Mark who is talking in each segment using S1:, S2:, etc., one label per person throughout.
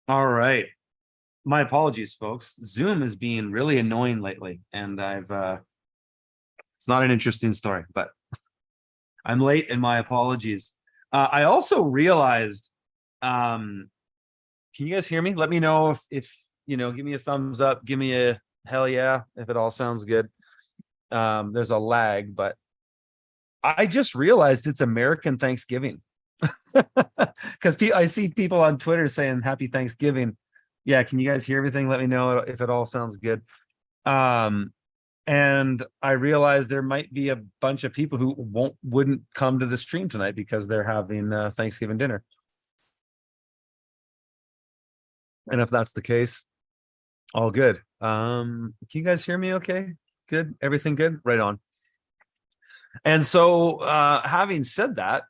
S1: All right. My apologies, folks. Zoom is being really annoying lately, and it's not an interesting story, but I'm late and my apologies. I also realized, can you guys hear me? Let me know if give me a thumbs up, give me a hell yeah, if it all sounds good. There's a lag, but I just realized it's American Thanksgiving. Because I see people on Twitter saying happy Thanksgiving. Yeah, can you guys hear everything? Let me know if it all sounds good. Um, and I realized there might be a bunch of people who wouldn't come to the stream tonight because they're having Thanksgiving dinner. And if that's the case, all good. Can you guys hear me okay? Good, everything good? Right on. And so having said that,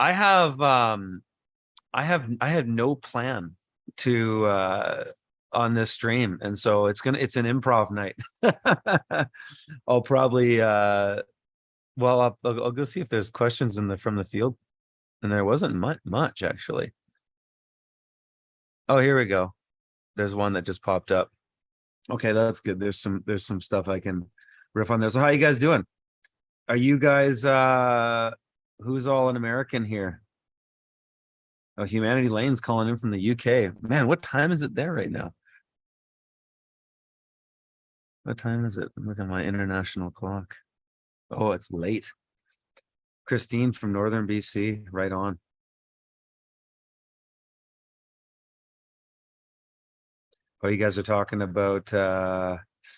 S1: I have I had no plan to on this stream, and so it's an improv night. I'll probably I'll go see if there's questions from the field, and there wasn't much actually. Oh, here we go. There's one that just popped up. Okay, that's good. There's some stuff I can riff on there. So how you guys doing? Are you guys who's all an American here? Oh, Humanity Lane's calling in from the UK. Man, what time is it there right now? What time is it? I'm looking at my international clock. Oh, it's late. Christine from Northern BC, right on. Oh, you guys are talking about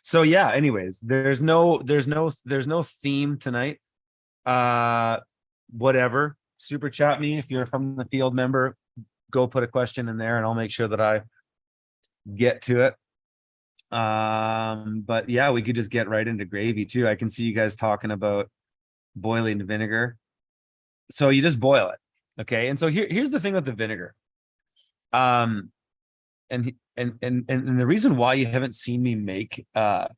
S1: so yeah, anyways, there's no theme tonight. Whatever. Super chat me if you're from the field member, go put a question in there and I'll make sure that I get to it. But yeah, we could just get right into gravy too. I can see you guys talking about boiling vinegar. So you just boil it. Okay. And so here's the thing with the vinegar. And the reason why you haven't seen me make a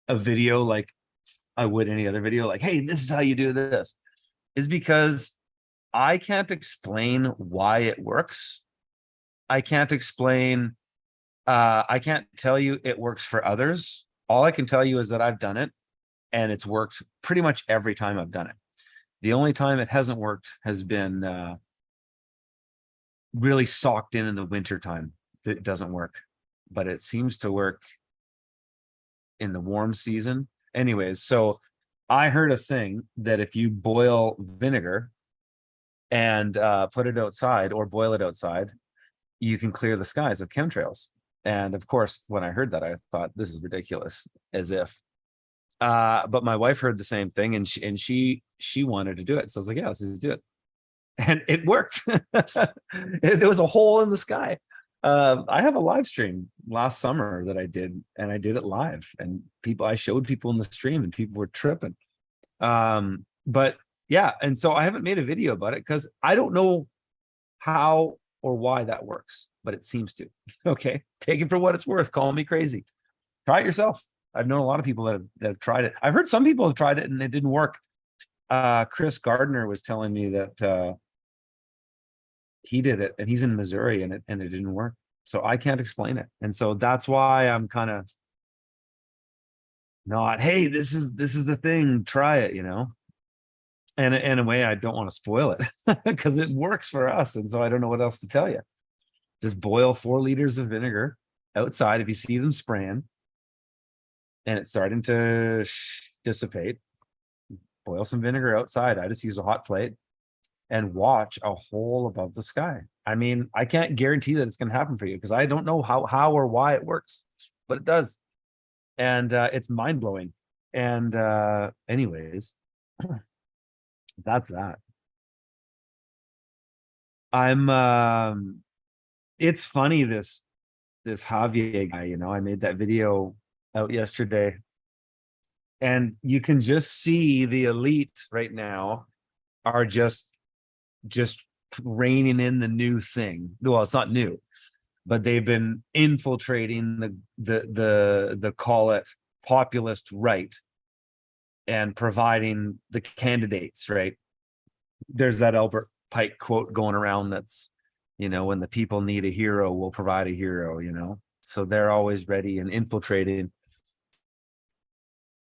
S1: video like I would any other video, like, hey, this is how you do this, is because I can't explain why it works. I can't explain, I can't tell you it works for others. All I can tell you is that I've done it and it's worked pretty much every time I've done it. The only time it hasn't worked has been really socked in the winter time. It doesn't work, but it seems to work in the warm season. Anyways, so I heard a thing that if you boil vinegar and put it outside or boil it outside, you can clear the skies of chemtrails. And of course, when I heard that, I thought this is ridiculous, as if. But my wife heard the same thing, and she wanted to do it. So I was like, yeah, let's just do it. And it worked. There was a hole in the sky. I have a live stream last summer that I did, and I did it live, and I showed people in the stream, and people were tripping. But yeah, and so I haven't made a video about it because I don't know how or why that works, but it seems to. Okay, take it for what it's worth. Call me crazy. Try it yourself. I've known a lot of people that have tried it. I've heard some people have tried it and it didn't work. Chris Gardner was telling me that he did it, and he's in Missouri, and it didn't work. So I can't explain it, and so that's why I'm kind of not. Hey, this is the thing. Try it, And in a way, I don't want to spoil it because it works for us, and so I don't know what else to tell you. Just boil 4 liters of vinegar outside. If you see them spraying, and it's starting to dissipate, boil some vinegar outside. I just use a hot plate and watch a hole above the sky. I mean, I can't guarantee that it's going to happen for you because I don't know how or why it works, but it does. And it's mind-blowing. And anyways, that's that. It's funny, this Javier guy, I made that video out yesterday, and you can just see the elite right now are just reining in the new thing. Well, it's not new, but they've been infiltrating the call it populist right and providing the candidates, right? There's that Albert Pike quote going around that's You know, when the people need a hero, we'll provide a hero, you know. So they're always ready and infiltrating.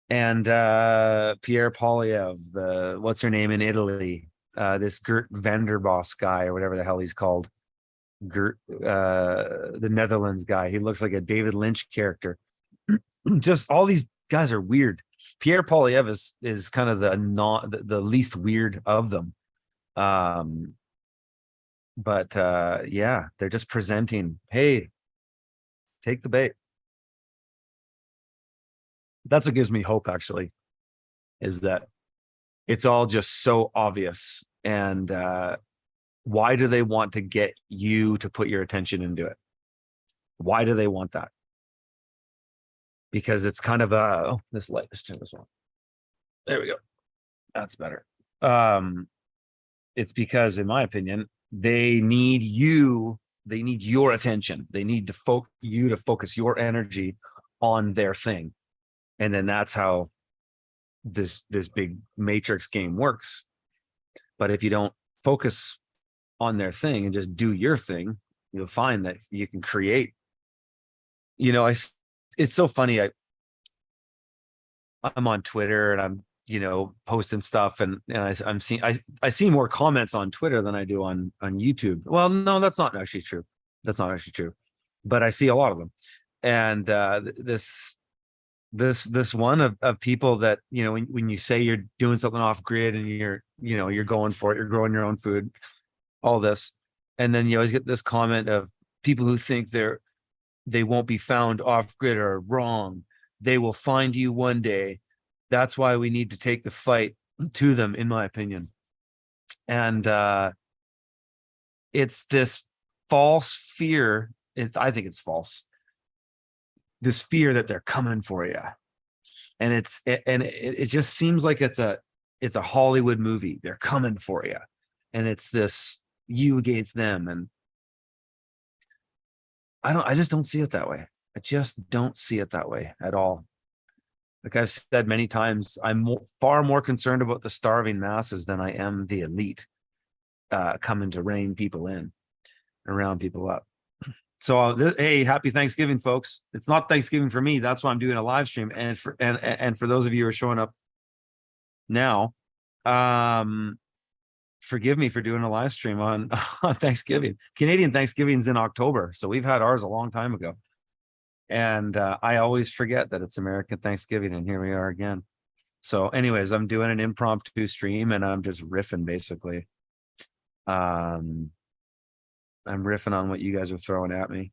S1: And Pierre Polyev, the what's her name in Italy, this Gert Vanderboss guy or whatever the hell he's called, Gert, the Netherlands guy. He looks like a David Lynch character. Just all these guys are weird. Pierre Polyev is kind of the least weird of them. But yeah, they're just presenting, hey, take the bait. That's what gives me hope, actually, is that it's all just so obvious. And why do they want to get you to put your attention into it? Why do they want that? Because it's kind of oh, this light, let's turn this on. There we go. That's better. It's because, in my opinion, they need your attention. They need to you to focus your energy on their thing. And then that's how this big matrix game works. But if you don't focus on their thing and just do your thing, you'll find that you can create, you know, it's so funny. I'm on Twitter and I'm, you know, posting stuff, and I'm seeing, I see more comments on Twitter than I do on YouTube. Well, no, that's not actually true. That's not actually true, but I see a lot of them. And this one of people that, you know, when you say you're doing something off grid and you're going for it, you're growing your own food, all this, and then you always get this comment of people who think they won't be found off grid are wrong. They will find you one day. That's why we need to take the fight to them, in my opinion. And it's this false fear. I think it's false. This fear that they're coming for you. And it just seems like it's a Hollywood movie. They're coming for you. And it's this you against them. And I just don't see it that way. I just don't see it that way at all. Like I've said many times, I'm far more concerned about the starving masses than I am the elite coming to rein people in and round people up. So hey, happy Thanksgiving, folks. It's not Thanksgiving for me. That's why I'm doing a live stream. And for those of you who are showing up now, forgive me for doing a live stream on Thanksgiving. Canadian Thanksgiving's in October, so we've had ours a long time ago. And I always forget that it's American Thanksgiving, and here we are again. So anyways, I'm doing an impromptu stream and I'm just riffing, basically. I'm riffing on what you guys are throwing at me.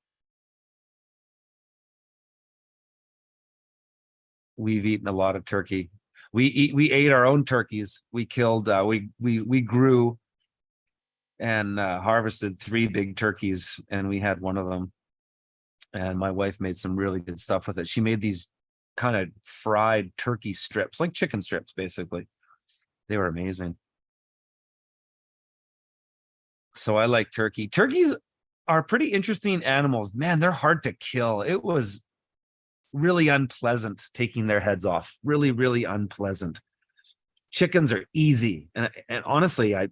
S1: We've eaten a lot of turkey. We ate our own turkeys. We killed, we grew and harvested 3 big turkeys, and we had one of them. And my wife made some really good stuff with it. She made these kind of fried turkey strips, like chicken strips, basically. They were amazing. So I like turkey. Turkeys are pretty interesting animals. Man, they're hard to kill. It was really unpleasant taking their heads off. Really, really unpleasant. Chickens are easy. And honestly, I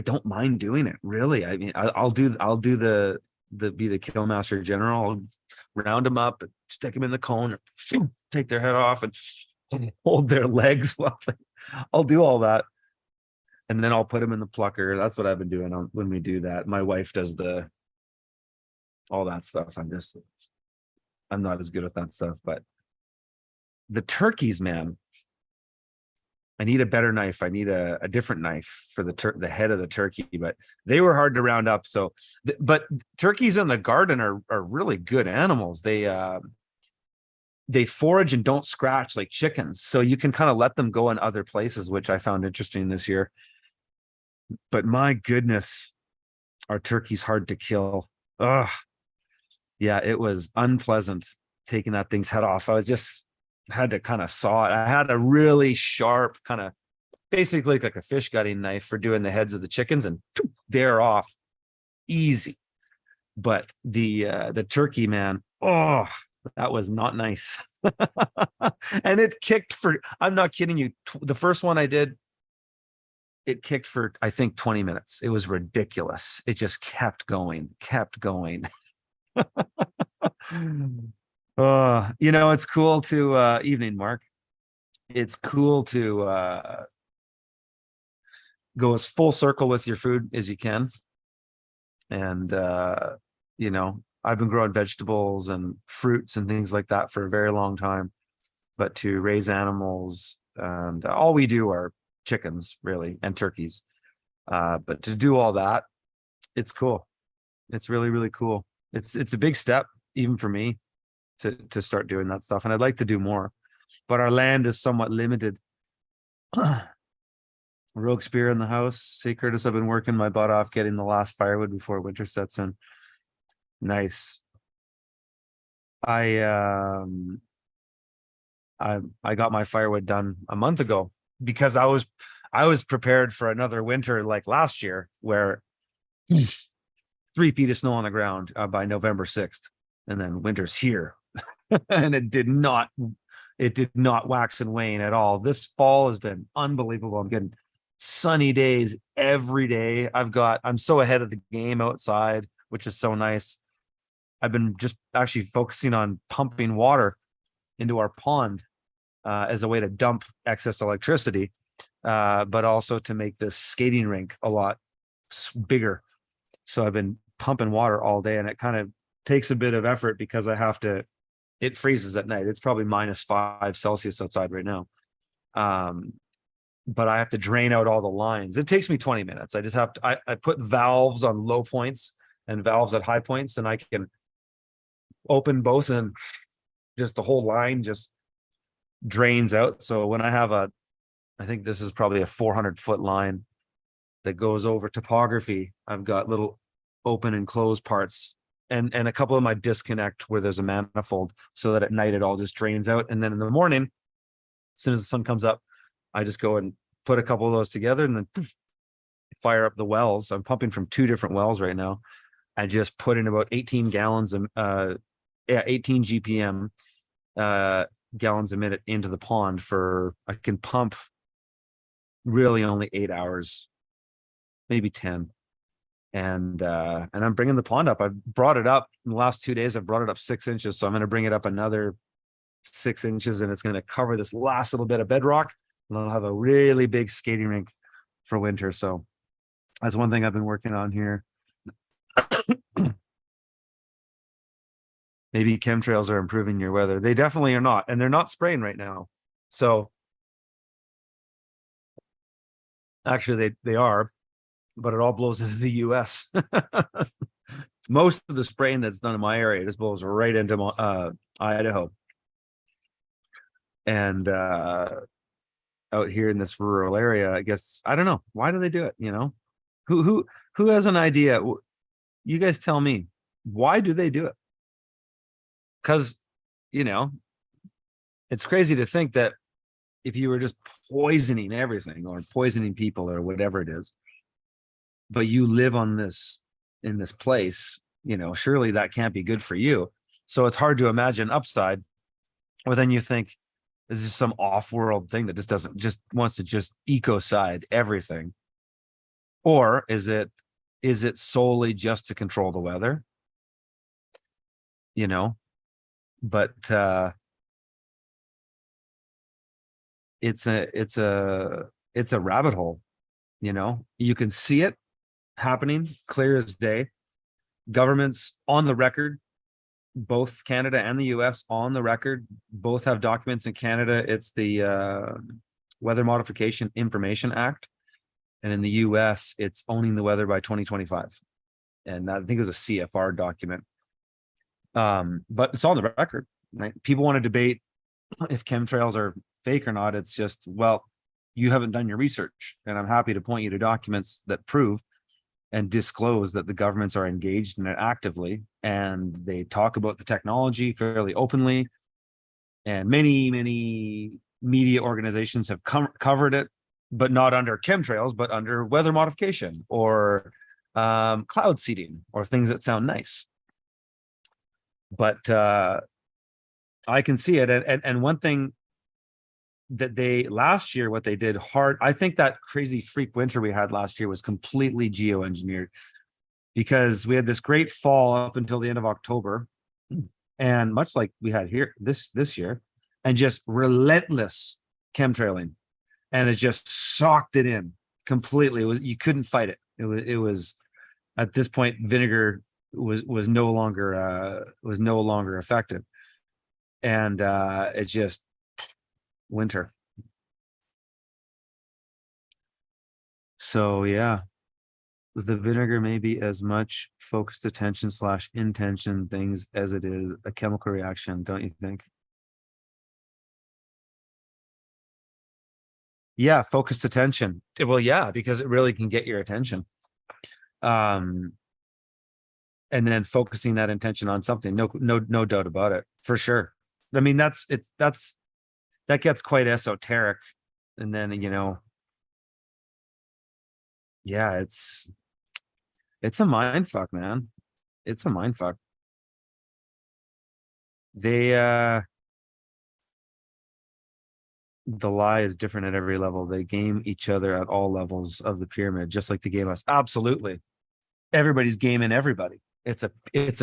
S1: don't mind doing it, really. I mean, I'll do be the kill master general. I'll round them up, stick them in the cone, take their head off and hold their legs while I'll do all that. And then I'll put them in the plucker. That's what I've been doing when we do that. My wife does all that stuff. I'm not as good at that stuff, but the turkeys, man, I need a better knife. I need a different knife for the head of the turkey, but they were hard to round up. So, but turkeys in the garden are really good animals. They forage and don't scratch like chickens. So you can kind of let them go in other places, which I found interesting this year. But my goodness, are turkeys hard to kill. Ugh. Yeah, it was unpleasant taking that thing's head off. Had to kind of saw it. I had a really sharp kind of, basically like a fish gutting knife for doing the heads of the chickens, and they're off easy. But the turkey, man, oh, that was not nice. And it kicked for, I'm not kidding you, the first one I did, it kicked for, I think, 20 minutes. It was ridiculous. It just kept going, kept going. It's cool to evening, Mark. It's cool to go as full circle with your food as you can. And I've been growing vegetables and fruits and things like that for a very long time. But to raise animals, and all we do are chickens, really, and turkeys. But to do all that, it's cool. It's really, really cool. It's a big step, even for me, to start doing that stuff. And I'd like to do more, but our land is somewhat limited. Rogue Spear in the house. Say, Curtis, I've been working my butt off getting the last firewood before winter sets in. Nice. I got my firewood done a month ago because I was prepared for another winter like last year, where 3 feet of snow on the ground by November 6th, and then winter's here. And it did not wax and wane at all. This fall has been unbelievable. I'm getting sunny days every day. I'm so ahead of the game outside, which is so nice. I've been just actually focusing on pumping water into our pond as a way to dump excess electricity, but also to make this skating rink a lot bigger. So I've been pumping water all day, and it kind of takes a bit of effort because it freezes at night. It's probably -5 Celsius outside right now. But I have to drain out all the lines. It takes me 20 minutes. I just have to, I put valves on low points and valves at high points, and I can open both, and just the whole line just drains out. So when I think this is probably a 400-foot line that goes over topography, I've got little open and closed parts, and a couple of my disconnect where there's a manifold, so that at night it all just drains out. And then in the morning, as soon as the sun comes up, I just go and put a couple of those together, and then poof, fire up the wells. I'm pumping from 2 different wells right now. I just put in about 18 gallons of 18 GPM gallons a minute into the pond I can pump really only 8 hours, maybe 10. And I'm bringing the pond up. I've brought it up in the last 2 days. I've brought it up 6 inches. So I'm going to bring it up another 6 inches, and it's going to cover this last little bit of bedrock. And I'll have a really big skating rink for winter. So that's one thing I've been working on here. Maybe chemtrails are improving your weather. They definitely are not. And they're not spraying right now. So actually they are, but it all blows into the US. Most of the spraying that's done in my area just blows right into Idaho. And out here in this rural area, I guess, I don't know. Why do they do it? Who has an idea? You guys tell me. Why do they do it? Because, it's crazy to think that if you were just poisoning everything or poisoning people or whatever it is, but you live in this place, surely that can't be good for you. So it's hard to imagine upside. Or then you think, this is some off-world thing that just wants to just ecocide everything. Or is it solely just to control the weather? But it's a rabbit hole. You can see it happening clear as day. Governments on the record, both Canada and the US on the record, both have documents. In Canada, it's the Weather Modification Information Act. And in the US, it's owning the weather by 2025. And I think it was a CFR document. But it's on the record, right? People want to debate if chemtrails are fake or not. It's just, well, you haven't done your research. And I'm happy to point you to documents that prove and disclose that the governments are engaged in it actively, and they talk about the technology fairly openly. And many, many media organizations have covered it, but not under chemtrails, but under weather modification or cloud seeding or things that sound nice. But I can see it. And one thing that they last year, what they did hard, I think that crazy freak winter we had last year was completely geoengineered, because we had this great fall up until the end of October, and much like we had here this year, and just relentless chemtrailing, and it just socked it in completely. It was, you couldn't fight it. It was at this point, vinegar was no longer effective, and it's just winter. So yeah, the vinegar may be as much focused attention / intention things as it is a chemical reaction, don't you think? Yeah, focused attention. Well, yeah, because it really can get your attention. Um, and then focusing that intention on something. No doubt about it, for sure. I mean, that gets quite esoteric. And then, yeah, it's a mind fuck, man. It's a mind fuck. They the lie is different at every level. They game each other at all levels of the pyramid, just like they game us. Absolutely. Everybody's gaming everybody. It's a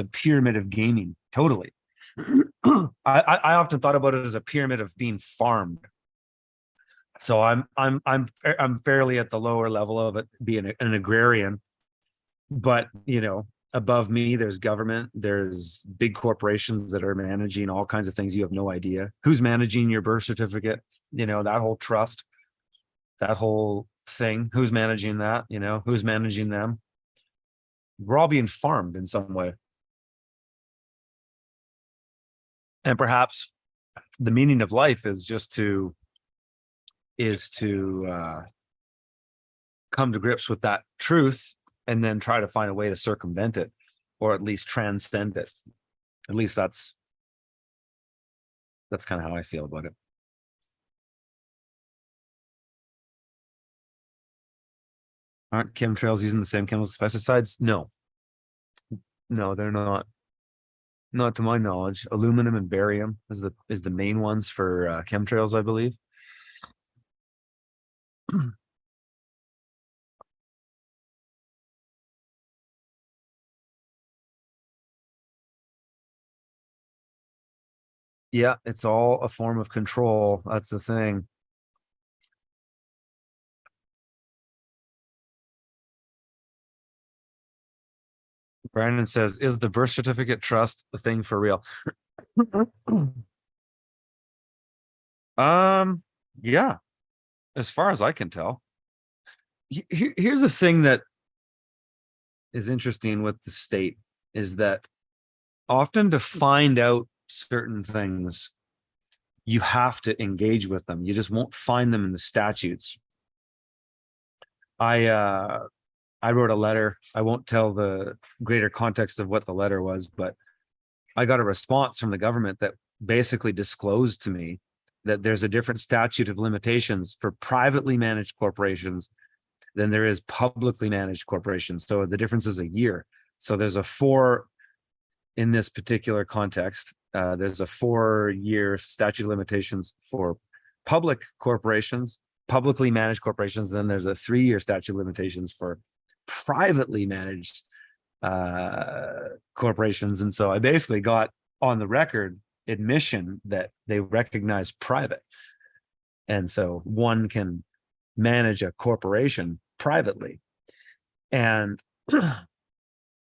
S1: pyramid of gaming. Totally. I often thought about it as a pyramid of being farmed. So I'm fairly at the lower level of it, being an agrarian, but above me there's government, there's big corporations that are managing all kinds of things. You have no idea who's managing your birth certificate, that whole trust, that whole thing, who's managing that, who's managing them. We're all being farmed in some way. And perhaps the meaning of life is just to come to grips with that truth, and then try to find a way to circumvent it, or at least transcend it. At least that's kind of how I feel about it. Aren't chemtrails using the same chemicals as pesticides? No, they're not. Not to my knowledge. Aluminum and barium is the main ones for chemtrails, I believe. Yeah, it's all a form of control. That's the thing. Brandon says, is the birth certificate trust a thing for real? Yeah, as far as I can tell. Here's the thing that is interesting with the state, is that often to find out certain things, you have to engage with them. You just won't find them in the statutes. I wrote a letter. I won't tell the greater context of what the letter was, but I got a response from the government that basically disclosed to me that there's a different statute of limitations for privately managed corporations than there is publicly managed corporations. So the difference is a year. So there's a 4 in this particular context. There's a 4-year statute of limitations for public corporations, publicly managed corporations. Then there's a 3-year statute of limitations for privately managed corporations. And so I basically got on the record admission that they recognize private. And so one can manage a corporation privately. And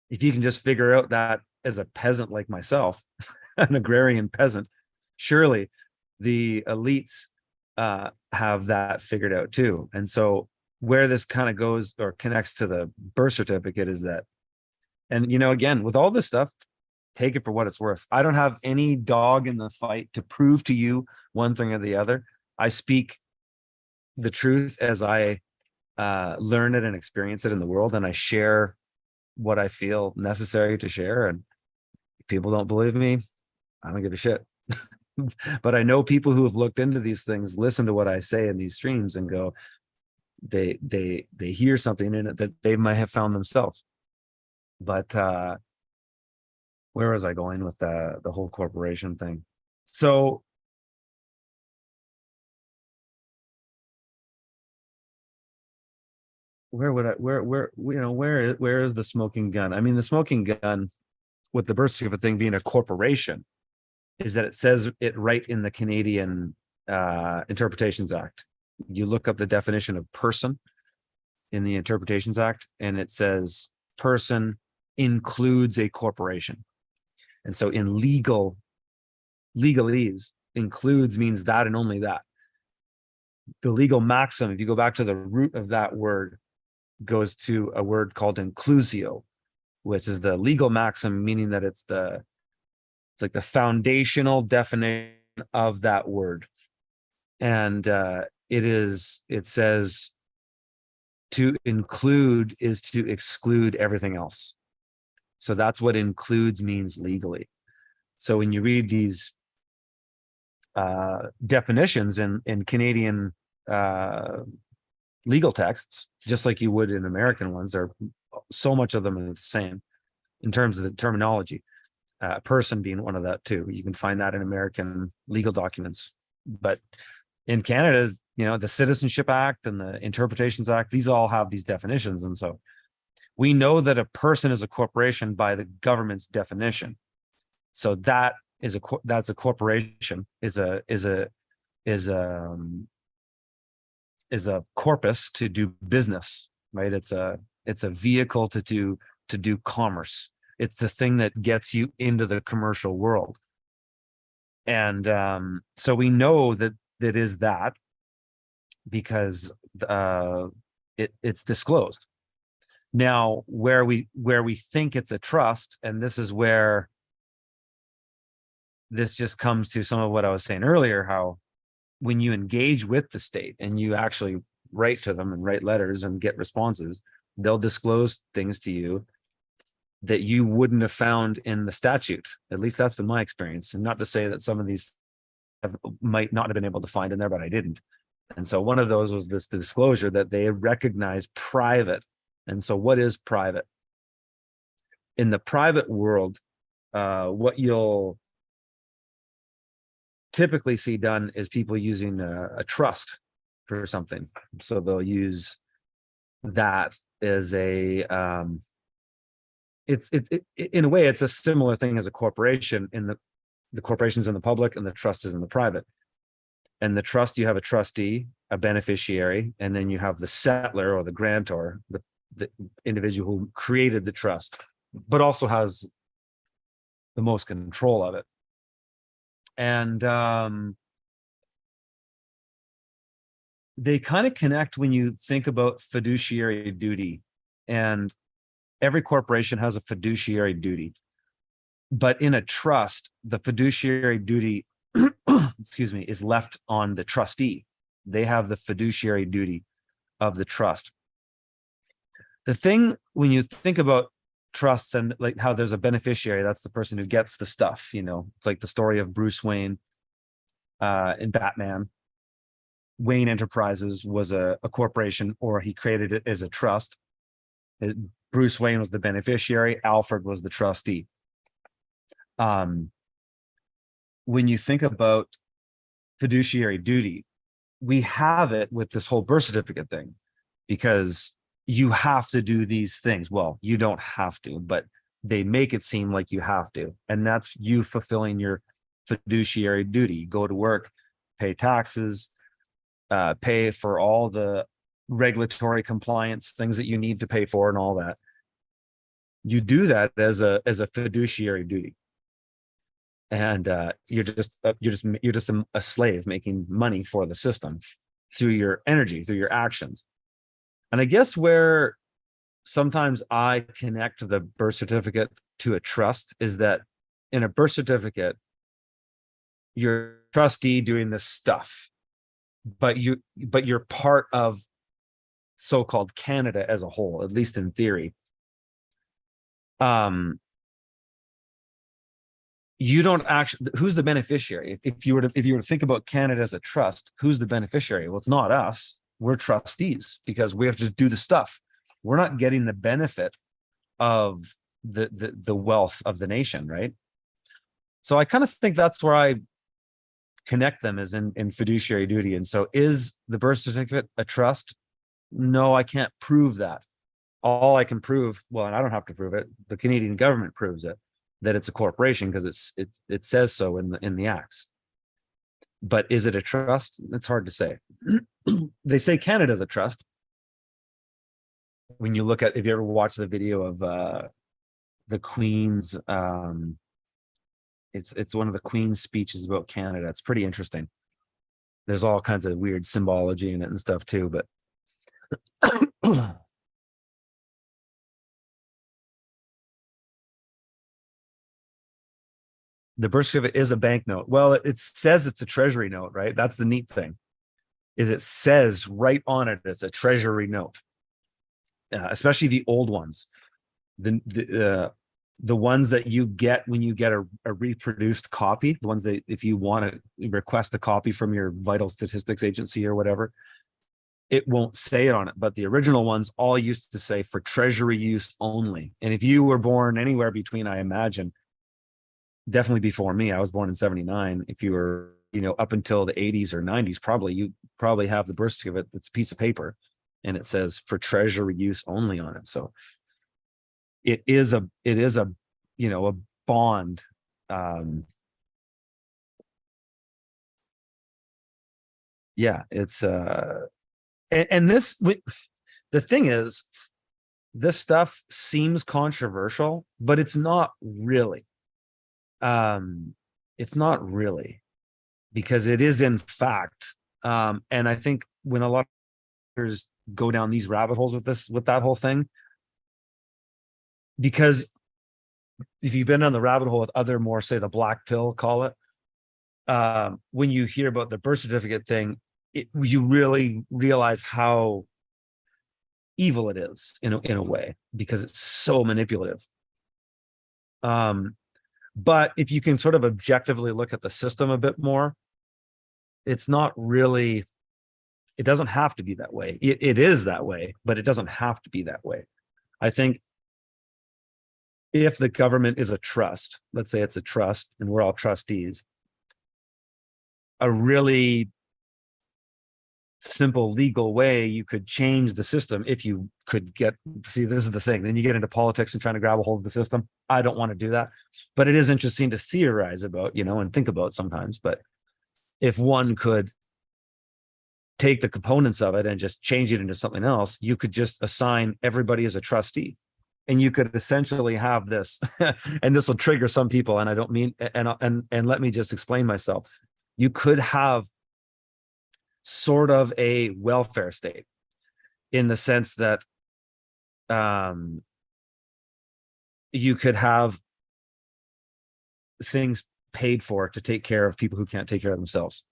S1: if you can just figure out that as a peasant like myself, an agrarian peasant, surely the elites have that figured out too. And so where this kind of goes or connects to the birth certificate is that, and again, with all this stuff, take it for what it's worth. I don't have any dog in the fight to prove to you one thing or the other. I speak the truth as I learn it and experience it in the world, and I share what I feel necessary to share. And if people don't believe me, I don't give a shit. But I know people who have looked into these things, listen to what I say in these streams, and go, they hear something in it that they might have found themselves. But where was I going with the whole corporation thing? So where is the smoking gun? I mean, the smoking gun with the birth certificate thing being a corporation is that it says it right in the Canadian Interpretations Act. You look up the definition of person in the Interpretations Act, and it says person includes a corporation. And so in legalese, includes means that and only that. The legal maxim, if you go back to the root of that word, goes to a word called inclusio, which is the legal maxim, meaning that it's like the foundational definition of that word. And it says to include is to exclude everything else. So that's what includes means legally. So when you read these definitions in Canadian legal texts, just like you would in American ones, there are so much of them are the same in terms of the terminology. Person being one of that too. You can find that in American legal documents, but in Canada, the Citizenship Act and the Interpretations Act, these all have these definitions, and so we know that a person is a corporation by the government's definition. So that's a corporation is a corpus to do business, right? It's a vehicle to do commerce. It's the thing that gets you into the commercial world. And so we know that is that because it's disclosed. Now, where we think it's a trust, and this is where this just comes to some of what I was saying earlier, how when you engage with the state and you actually write to them and write letters and get responses, they'll disclose things to you that you wouldn't have found in the statute. At least that's been my experience. And not to say that some of these might not have been able to find in there, but I didn't. And so one of those was this disclosure that they recognize private. And so what is private? In the private world, what you'll typically see done is people using a trust for something. So they'll use that as a it's in a way it's a similar thing as a corporation. In the corporation's in the public and the trust is in the private. And the trust, you have a trustee, a beneficiary, and then you have the settler or the grantor, the individual who created the trust, but also has the most control of it. And they kind of connect when you think about fiduciary duty. And every corporation has a fiduciary duty. But in a trust, the fiduciary duty, excuse me, is left on the trustee. They have the fiduciary duty of the trust. The thing when you think about trusts and like how there's a beneficiary, that's the person who gets the stuff, it's like the story of Bruce Wayne in Batman. Wayne Enterprises was a corporation, or he created it as a trust. Bruce Wayne was the beneficiary, Alfred was the trustee. When you think about fiduciary duty, we have it with this whole birth certificate thing, because you have to do these things. Well, you don't have to, but they make it seem like you have to. And that's you fulfilling your fiduciary duty. Go to work, pay taxes, pay for all the regulatory compliance things that you need to pay for and all that. You do that as a fiduciary duty. And you're just a slave making money for the system through your energy, through your actions. And I guess where sometimes I connect the birth certificate to a trust is that in a birth certificate, you're a trustee doing this stuff, but you're part of so-called Canada as a whole, at least in theory. You don't actually, who's the beneficiary? If you were to think about Canada as a trust, who's the beneficiary? Well, it's not us. We're trustees because we have to do the stuff. We're not getting the benefit of the wealth of the nation, right? So I kind of think that's where I connect them, is in fiduciary duty. And so is the birth certificate a trust? no, I can't prove that. All I can prove, well, and I don't have to prove it, the Canadian government proves it, that it's a corporation because it says so in the acts. But is it a trust? It's hard to say. They say Canada's a trust. When you look at, if you ever watch the video of the Queen's, it's one of the Queen's speeches about Canada. It's pretty interesting. There's all kinds of weird symbology in it and stuff too, but the birth certificate is a banknote. Well, it says it's a treasury note, right? That's the neat thing, is it says right on it it's a treasury note, especially the old ones. The ones that you get when you get a reproduced copy, the ones that if you want to request a copy from your vital statistics agency or whatever, it won't say it on it. But the original ones all used to say for treasury use only. And if you were born anywhere between, I imagine, definitely before me, I was born in 79. If you were, up until the 80s or 90s, you probably have the birth certificate. It's a piece of paper and it says for treasury use only on it. So it is a a bond. Yeah, it's and this, the thing is, this stuff seems controversial, but it's not really. It's not really, because it is in fact. And I think when a lot of others go down these rabbit holes with that whole thing, because if you've been on the rabbit hole with other more, say, the black pill, call it, when you hear about the birth certificate thing, you really realize how evil it is in a way, because it's so manipulative. But if you can sort of objectively look at the system a bit more, it's not really, it doesn't have to be that way. It is that way, but it doesn't have to be that way. I think if the government is a trust, let's say it's a trust and we're all trustees, a really simple legal way you could change the system, if you could see, this is the thing, then you get into politics and trying to grab a hold of the system. I don't want to do that, but it is interesting to theorize about, and think about sometimes. But if one could take the components of it and just change it into something else, you could just assign everybody as a trustee. And you could essentially have this, and this will trigger some people, and I don't mean, and let me just explain myself. You could have sort of a welfare state, in the sense that you could have things paid for to take care of people who can't take care of themselves.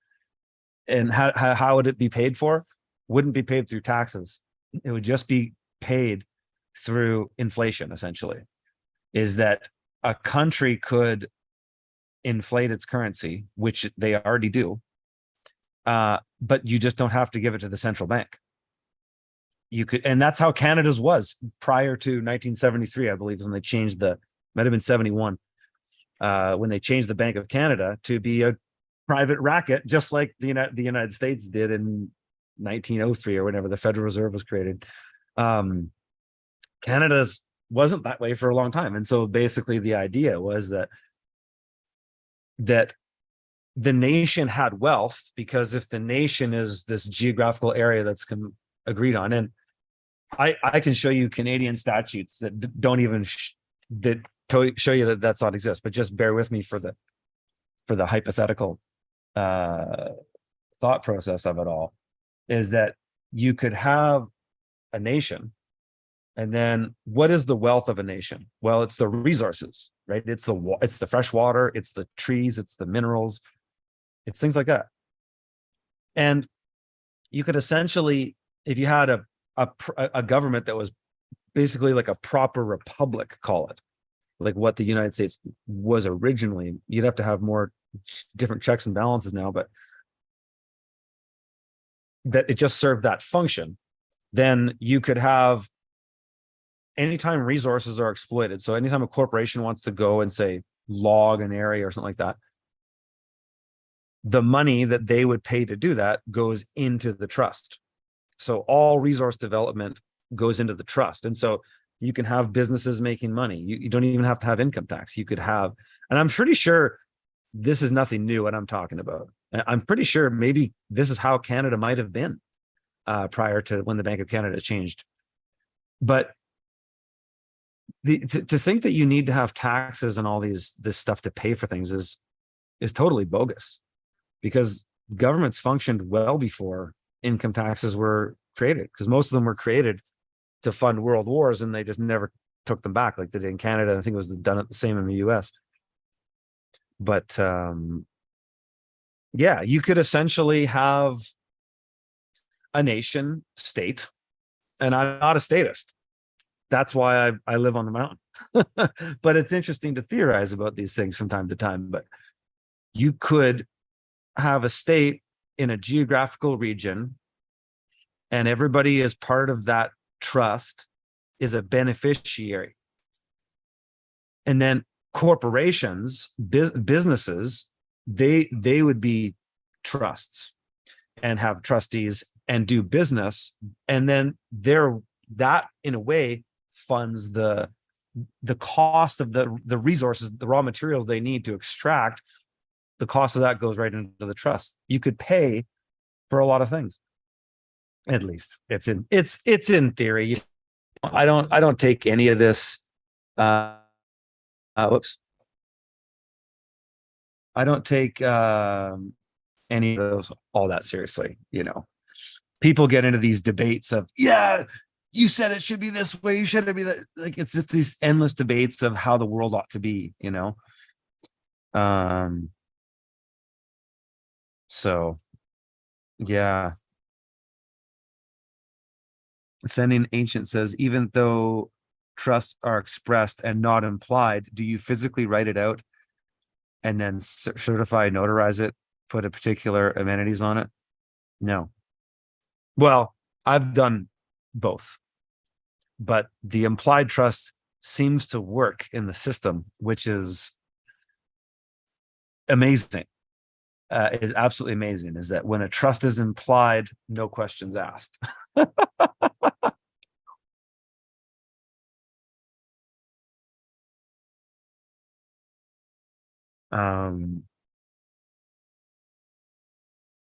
S1: And how would it be paid for? Wouldn't be paid through taxes. It would just be paid through inflation, essentially. Is that a country could inflate its currency, which they already do, but you just don't have to give it to the central bank. You could, and that's how Canada's was prior to 1973, I believe, when they changed might have been 71, when they changed the Bank of Canada to be a private racket, just like the United States did in 1903 or whenever the Federal Reserve was created. Canada's wasn't that way for a long time. And so basically the idea was that the nation had wealth, because if the nation is this geographical area that's agreed on, and I can show you Canadian statutes that don't even show you that that's not exist, but just bear with me for the hypothetical thought process of it all, is that you could have a nation. And then what is the wealth of a nation? Well, it's the resources, right? It's the fresh water, it's the trees, it's the minerals, it's things like that. And you could essentially, if you had a government that was basically like a proper republic, call it, like what the United States was originally, you'd have to have more different checks and balances now, but that it just served that function. Then you could have, anytime resources are exploited, so anytime a corporation wants to go and say log an area or something like that, the money that they would pay to do that goes into the trust. So all resource development goes into the trust. And so you can have businesses making money. You don't even have to have income tax. You could have, and I'm pretty sure this is nothing new what I'm talking about. I'm pretty sure maybe this is how Canada might have been prior to when the Bank of Canada changed. But to think that you need to have taxes and all this stuff to pay for things is totally bogus, because governments functioned well before income taxes were created, because most of them were created to fund world wars and they just never took them back like they did in Canada. I think it was done the same in the US. But yeah, you could essentially have a nation state, and I'm not a statist. That's why I live on the mountain. But it's interesting to theorize about these things from time to time. But you could have a state in a geographical region, and everybody is part of that trust, is a beneficiary. And then corporations, businesses, they would be trusts and have trustees and do business. And then that in a way funds the cost of the resources, the raw materials they need to extract. The cost of that goes right into the trust. You could pay for a lot of things. At least it's in theory. I don't take any of this. Whoops. I don't take any of those all that seriously. People get into these debates of, yeah, you said it should be this way, you shouldn't be that. Like, it's just these endless debates of how the world ought to be. So yeah. Ascending Ancient says, even though trusts are expressed and not implied, do you physically write it out and then certify, notarize it, put a particular amenities on it? No. Well, I've done both, but the implied trust seems to work in the system, which is amazing. Is absolutely amazing, is that when a trust is implied, no questions asked.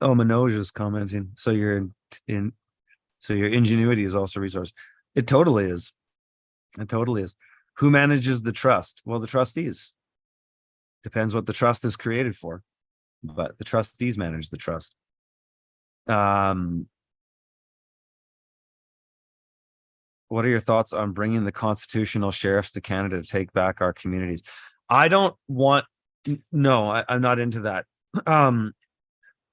S1: Manoj is commenting. So your ingenuity is also a resource. It totally is. It totally is. Who manages the trust? Well, the trustees. Depends what the trust is created for, but the trustees manage the trust. What are your thoughts on bringing the constitutional sheriffs to Canada to take back our communities? I don't want. No, I'm not into that.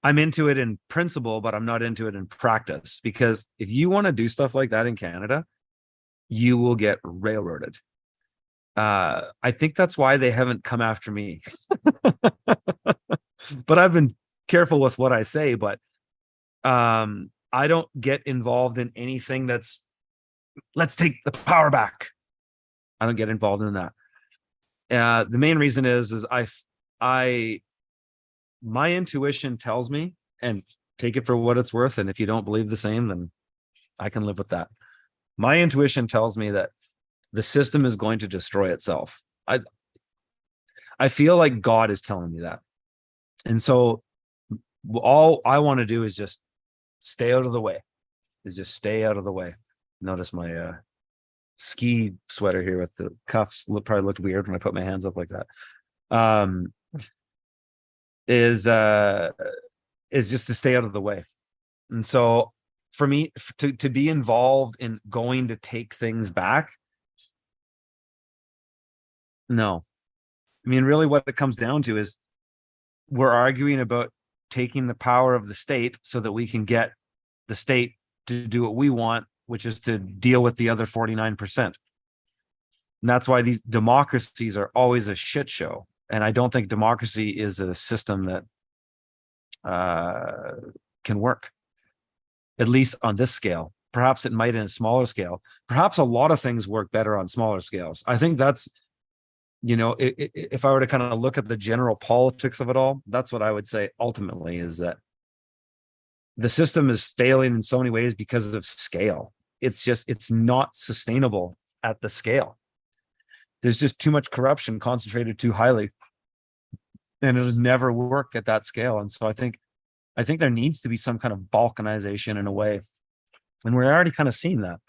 S1: I'm into it in principle, but I'm not into it in practice, because if you want to do stuff like that in Canada, you will get railroaded. I think that's why they haven't come after me. But I've been careful with what I say, but I don't get involved in anything that's, let's take the power back. I don't get involved in that. The main reason is my intuition tells me, and take it for what it's worth, and if you don't believe the same, then I can live with that. My intuition tells me that the system is going to destroy itself. I feel like God is telling me that. And so all I want to do is just stay out of the way. Stay out of the way. Notice my ski sweater here with the cuffs probably looked weird when I put my hands up like that. Is just to stay out of the way. And so for me to be involved in going to take things back, no. I mean, really what it comes down to is we're arguing about taking the power of the state so that we can get the state to do what we want, which is to deal with the other 49%. And that's why these democracies are always a shit show. And I don't think democracy is a system that can work, at least on this scale. Perhaps it might in a smaller scale. Perhaps a lot of things work better on smaller scales. I think that's, if I were to kind of look at the general politics of it all, that's what I would say ultimately, is that the system is failing in so many ways because of scale. It's not sustainable at the scale. There's just too much corruption concentrated too highly, and it'll never work at that scale. And so I think there needs to be some kind of balkanization in a way, and we're already kind of seeing that.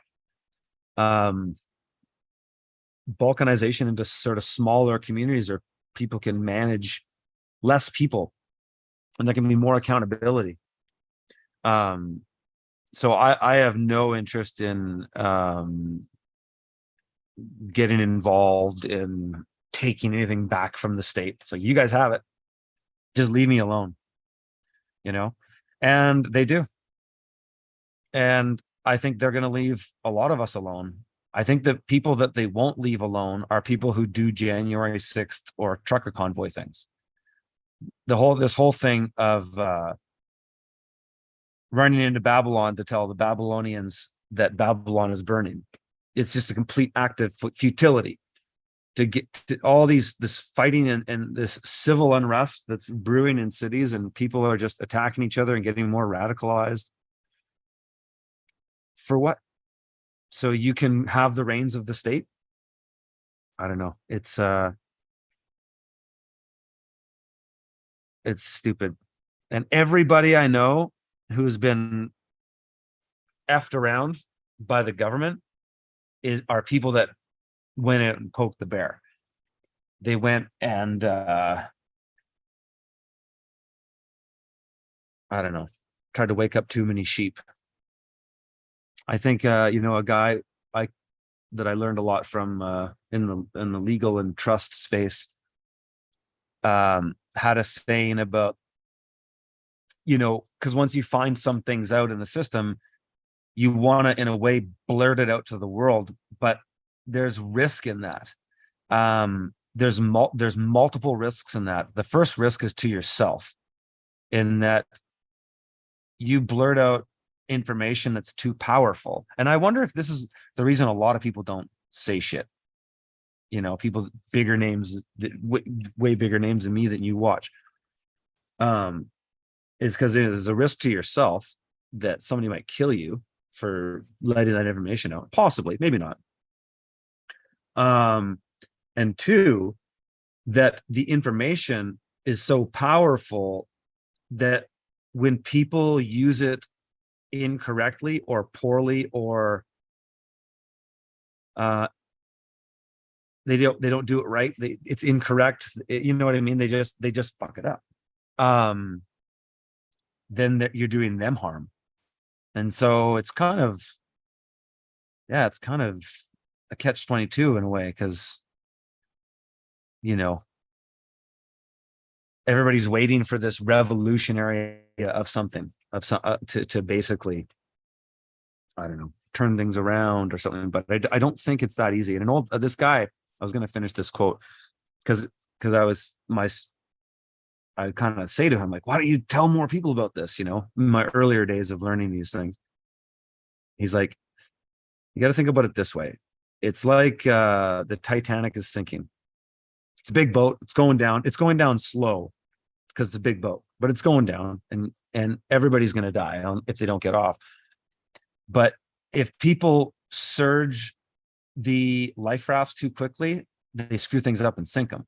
S1: Balkanization into sort of smaller communities where people can manage less people, and there can be more accountability. So I have no interest in getting involved in taking anything back from the state. It's like, you guys have it, just leave me alone, and they do. And I think they're going to leave a lot of us alone. I think the people that they won't leave alone are people who do January 6th or trucker convoy things. This whole thing of running into Babylon to tell the Babylonians that Babylon is burning. It's just a complete act of futility to get to all this fighting and this civil unrest that's brewing in cities, and people are just attacking each other and getting more radicalized. For what? So you can have the reins of the state? I don't know. It's stupid. And everybody I know who's been effed around by the government are people that went out and poked the bear. They went and I don't know, tried to wake up too many sheep. I think a guy that I learned a lot from in the legal and trust space had a saying about, because once you find some things out in the system, you want to, in a way, blurt it out to the world, but there's risk in that. There's multiple risks in that. The first risk is to yourself, in that you blurt out information that's too powerful. And I wonder if this is the reason a lot of people don't say shit. People bigger names, way bigger names than me that you watch, is because there's a risk to yourself that somebody might kill you for letting that information out. Possibly, maybe not. And two, that the information is so powerful that when people use it incorrectly or poorly, or they don't do it right, it's incorrect, you know what I mean, they just fuck it up, then you're doing them harm. And so it's kind of a catch-22 in a way, because everybody's waiting for this revolutionary of something, to basically, I don't know, turn things around or something. But I don't think it's that easy. And this guy, I was going to finish this quote because I kind of say to him, like, why don't you tell more people about this? In my earlier days of learning these things, he's like, you got to think about it this way. It's like the Titanic is sinking. It's a big boat. It's going down. It's going down slow because it's a big boat, but it's going down, and everybody's going to die if they don't get off. But if people surge the life rafts too quickly, they screw things up and sink them.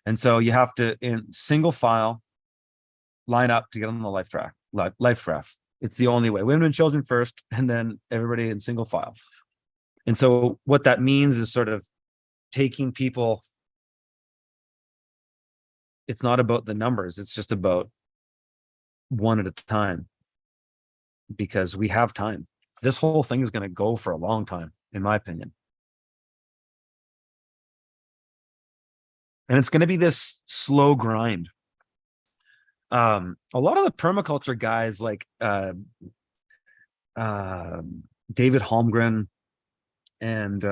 S1: And so you have to, in single file, line up to get on the life raft. It's the only way. Women and children first, and then everybody in single file. And so what that means is sort of taking people. It's not about the numbers. It's just about one at a time, because we have time. This whole thing is going to go for a long time, in my opinion. And it's going to be this slow grind. A lot of the permaculture guys, like David Holmgren and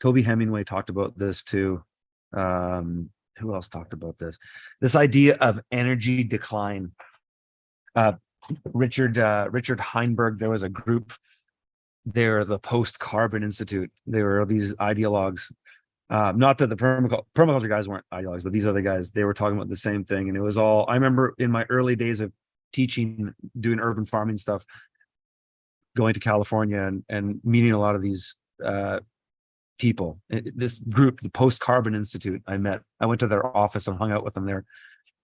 S1: Toby Hemingway talked about this too. Who else talked about this? This idea of energy decline. Richard Heinberg, there was a group, they're the Post-Carbon Institute. They were these ideologues. Not that the permaculture guys weren't ideologues, but these other guys, they were talking about the same thing. And it was all, I remember in my early days of teaching, doing urban farming stuff, going to California and meeting a lot of these people. This group, the Post Carbon Institute, I went to their office and hung out with them. They're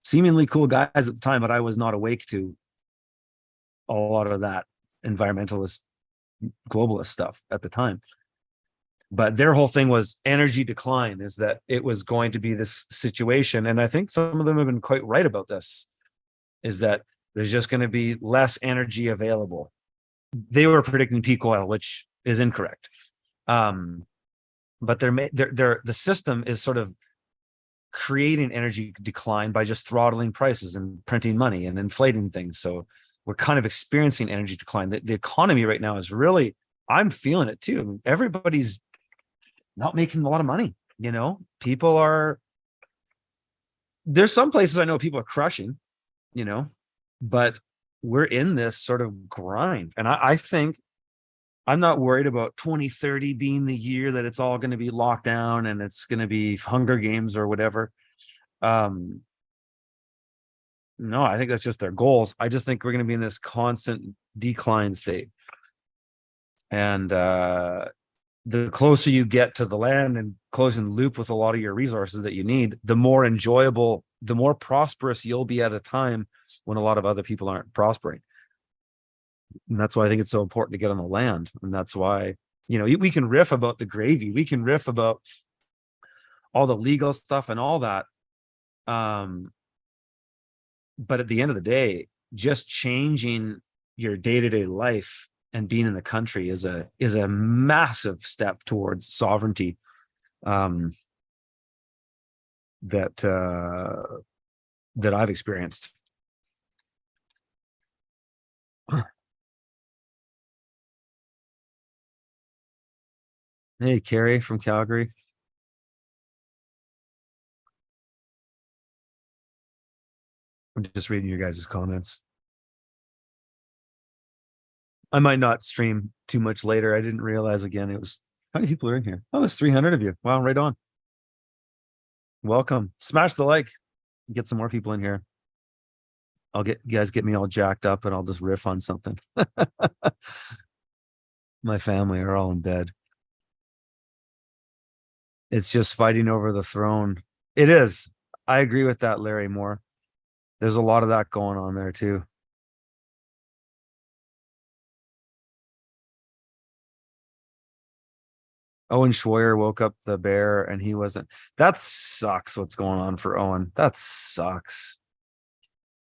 S1: seemingly cool guys at the time, but I was not awake to a lot of that environmentalist, globalist stuff at the time. But their whole thing was energy decline, is that it was going to be this situation. And I think some of them have been quite right about this, is that there's just going to be less energy available. They were predicting peak oil, which is incorrect. But the system is sort of creating energy decline by just throttling prices and printing money and inflating things. So we're kind of experiencing energy decline. The economy right now is really, I'm feeling it too. Everybody's not making a lot of money. People are, there's some places I know people are crushing, but we're in this sort of grind. And I think I'm not worried about 2030 being the year that it's all going to be locked down and it's going to be Hunger Games or whatever. No, I think that's just their goals. I just think we're going to be in this constant decline state. And the closer you get to the land and closing the loop with a lot of your resources that you need, the more enjoyable, the more prosperous you'll be at a time when a lot of other people aren't prospering. And that's why I think it's so important to get on the land. And that's why, we can riff about the gravy. We can riff about all the legal stuff and all that. But at the end of the day, just changing your day-to-day life and being in the country is a massive step towards sovereignty. That I've experienced. Hey, Carrie from Calgary. I'm just reading your guys' comments. I might not stream too much later. I didn't realize again it was, how many people are in here? Oh, there's 300 of you. Wow, right on. Welcome. Smash the like. Get some more people in here. I'll get you guys get me all jacked up and I'll just riff on something. My family are all in bed. It's just fighting over the throne. It is. I agree with that, Larry Moore. There's a lot of that going on there too. Owen Schroyer woke up the bear and he wasn't. That sucks what's going on for Owen. That sucks.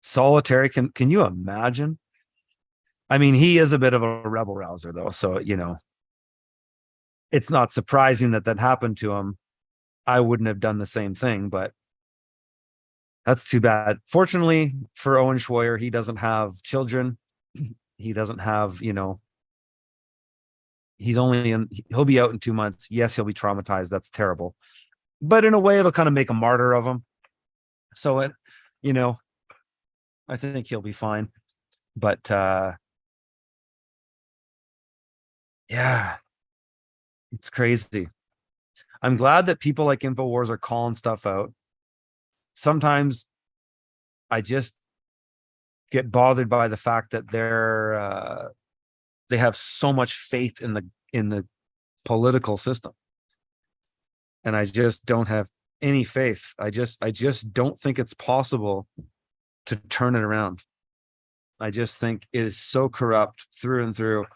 S1: Solitary, can you imagine? I mean, he is a bit of a rebel rouser though, so it's not surprising that happened to him. I wouldn't have done the same thing, but that's too bad. Fortunately for Owen Schroyer, he doesn't have children. He doesn't have, he'll be out in 2 months. Yes, he'll be traumatized. That's terrible. But in a way, it'll kind of make a martyr of him. So I think he'll be fine. But yeah, it's crazy. I'm glad that people like InfoWars are calling stuff out. Sometimes I just get bothered by the fact that they have so much faith in the political system, and I just don't have any faith. I just don't think it's possible to turn it around. I just think it is so corrupt through and through.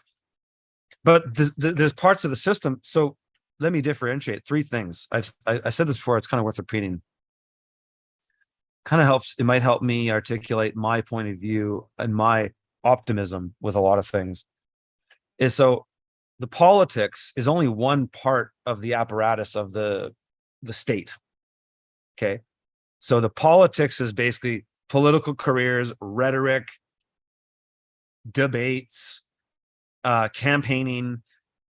S1: But there's parts of the system. So let me differentiate 3 things. I said this before. It's kind of worth repeating. Kind of helps. It might help me articulate my point of view and my optimism with a lot of things. Is so the politics is only one part of the apparatus of the state. Okay. So the politics is basically political careers, rhetoric, debates, campaigning,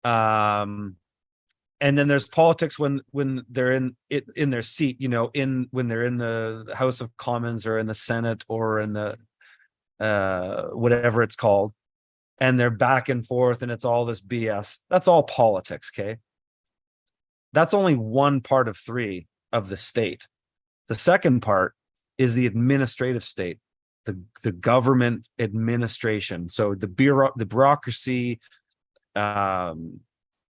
S1: and then there's politics when they're in their seat, when they're in the House of Commons or in the Senate or in the whatever it's called, and they're back and forth and it's all this BS. That's all politics. Okay. That's only one part of 3 of the state. The second part is the administrative state. the government administration. So the bureaucracy, all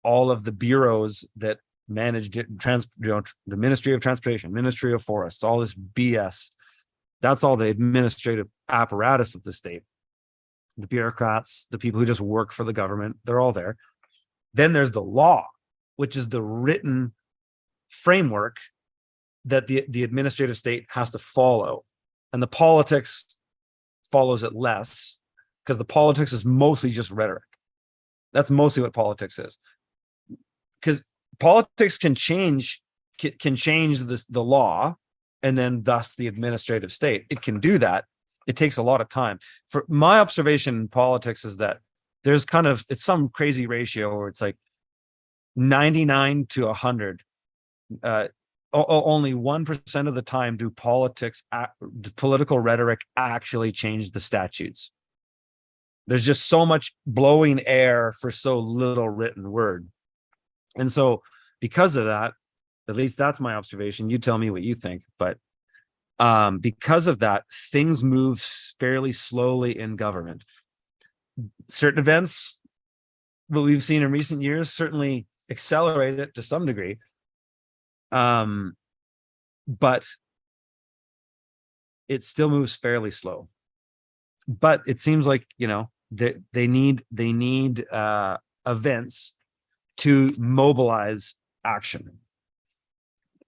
S1: of the bureaus that managed it, the Ministry of Transportation, Ministry of Forests, all this BS. That's all the administrative apparatus of the state. The bureaucrats, the people who just work for the government, they're all there. Then there's the law, which is the written framework that the administrative state has to follow. And the politics follows it less, because the politics is mostly just rhetoric. That's mostly what politics is. Because politics can change the law, and then thus the administrative state. It can do that. It takes a lot of time. For my observation in politics is that there's it's some crazy ratio where it's like 99 to 100. Only 1% of the time do political rhetoric actually change the statutes. There's just so much blowing air for so little written word. And so because of that, at least that's my observation. You tell me what you think, but because of that, things move fairly slowly in government. Certain events, what we've seen in recent years, certainly accelerate it to some degree. But it still moves fairly slow. But it seems like, they need events to mobilize action.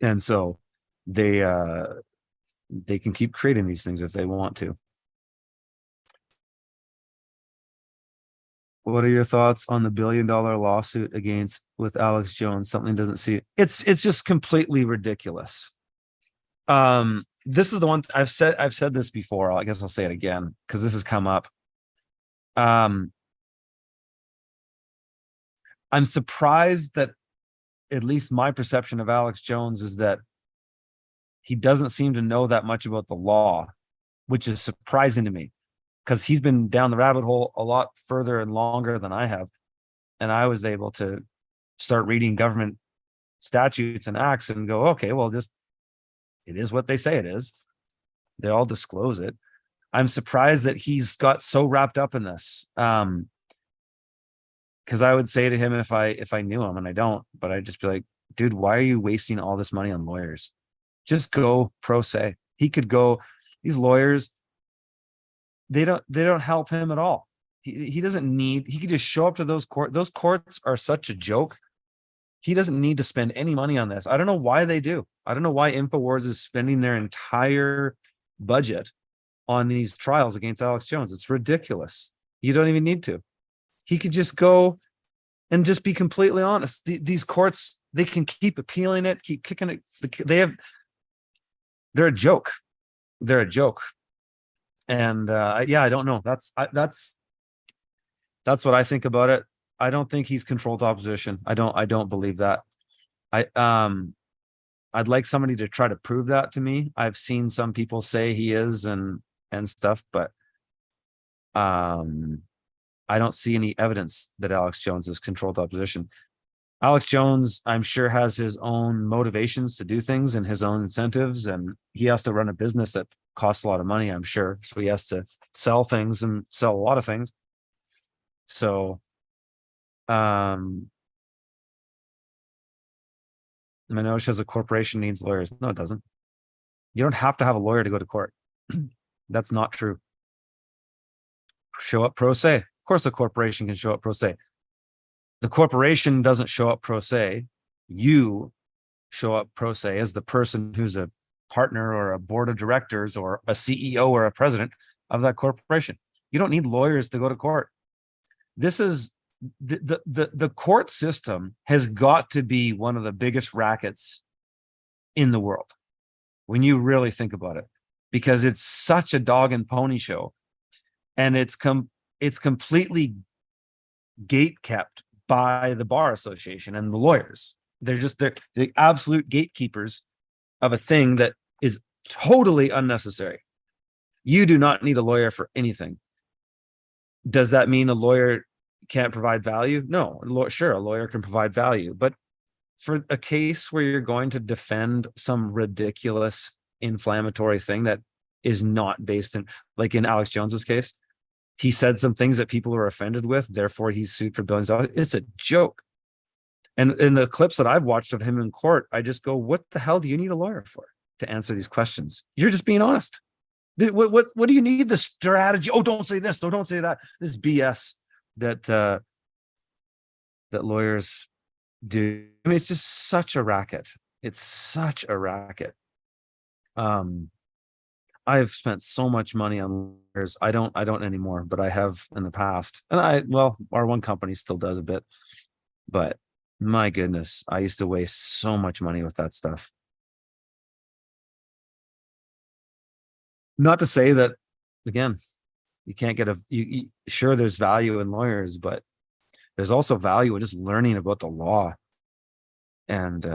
S1: And so they can keep creating these things if they want to. What are your thoughts on the $1 billion lawsuit with Alex Jones? Something doesn't see. It's just completely ridiculous. This is the one I've said this before. I guess I'll say it again because this has come up. I'm surprised that at least my perception of Alex Jones is that he doesn't seem to know that much about the law, which is surprising to me because he's been down the rabbit hole a lot further and longer than I have. And I was able to start reading government statutes and acts and go, okay, well, it is what they say it is. They all disclose it. I'm surprised that he's got so wrapped up in this. Because I would say to him if I knew him, and I don't, but I'd just be like, dude, why are you wasting all this money on lawyers? Just go pro se. He could go. These lawyers, they don't help him at all. He doesn't need. He could just show up to those courts. Those courts are such a joke. He doesn't need to spend any money on this. I don't know why they do. I don't know why InfoWars is spending their entire budget on these trials against Alex Jones. It's ridiculous. You don't even need to. He could just go and just be completely honest. These courts, they can keep appealing it, keep kicking it. They're a joke. They're a joke. And I don't know. That's what I think about it. I don't think he's controlled opposition. I don't believe that. I'd like somebody to try to prove that to me. I've seen some people say he is and stuff, but I don't see any evidence that Alex Jones is controlled opposition. Alex Jones, I'm sure, has his own motivations to do things and his own incentives, and he has to run a business that costs a lot of money, I'm sure. So he has to sell things and sell a lot of things. So, Manoj says a corporation needs lawyers. No, it doesn't. You don't have to have a lawyer to go to court. That's not true. Show up pro se. Of course, a corporation can show up pro se. The corporation doesn't show up pro se. You show up pro se as the person who's a partner or a board of directors or a CEO or a president of that corporation. You don't need lawyers to go to court. This is the court system has got to be one of the biggest rackets in the world when you really think about it, because it's such a dog and pony show, and it's completely gate kept by the bar association and the lawyers. They're the absolute gatekeepers of a thing that is totally unnecessary. You do not need a lawyer for anything. Does that mean a lawyer can't provide value? No, sure, a lawyer can provide value, but for a case where you're going to defend some ridiculous inflammatory thing that is not based in, like in Alex Jones's case, he said some things that people are offended with, therefore he's sued for billions of dollars. It's a joke. And in the clips that I've watched of him in court, I just go, what the hell do you need a lawyer for to answer these questions? You're just being honest. What do you need the strategy? Oh, don't say this. Don't say that. This BS that that lawyers do. I mean, it's just such a racket. It's such a racket. I've spent so much money on lawyers. I don't anymore, but I have in the past. And our one company still does a bit, but my goodness, I used to waste so much money with that stuff. Not to say that, again, you can't get sure, there's value in lawyers, but there's also value in just learning about the law. And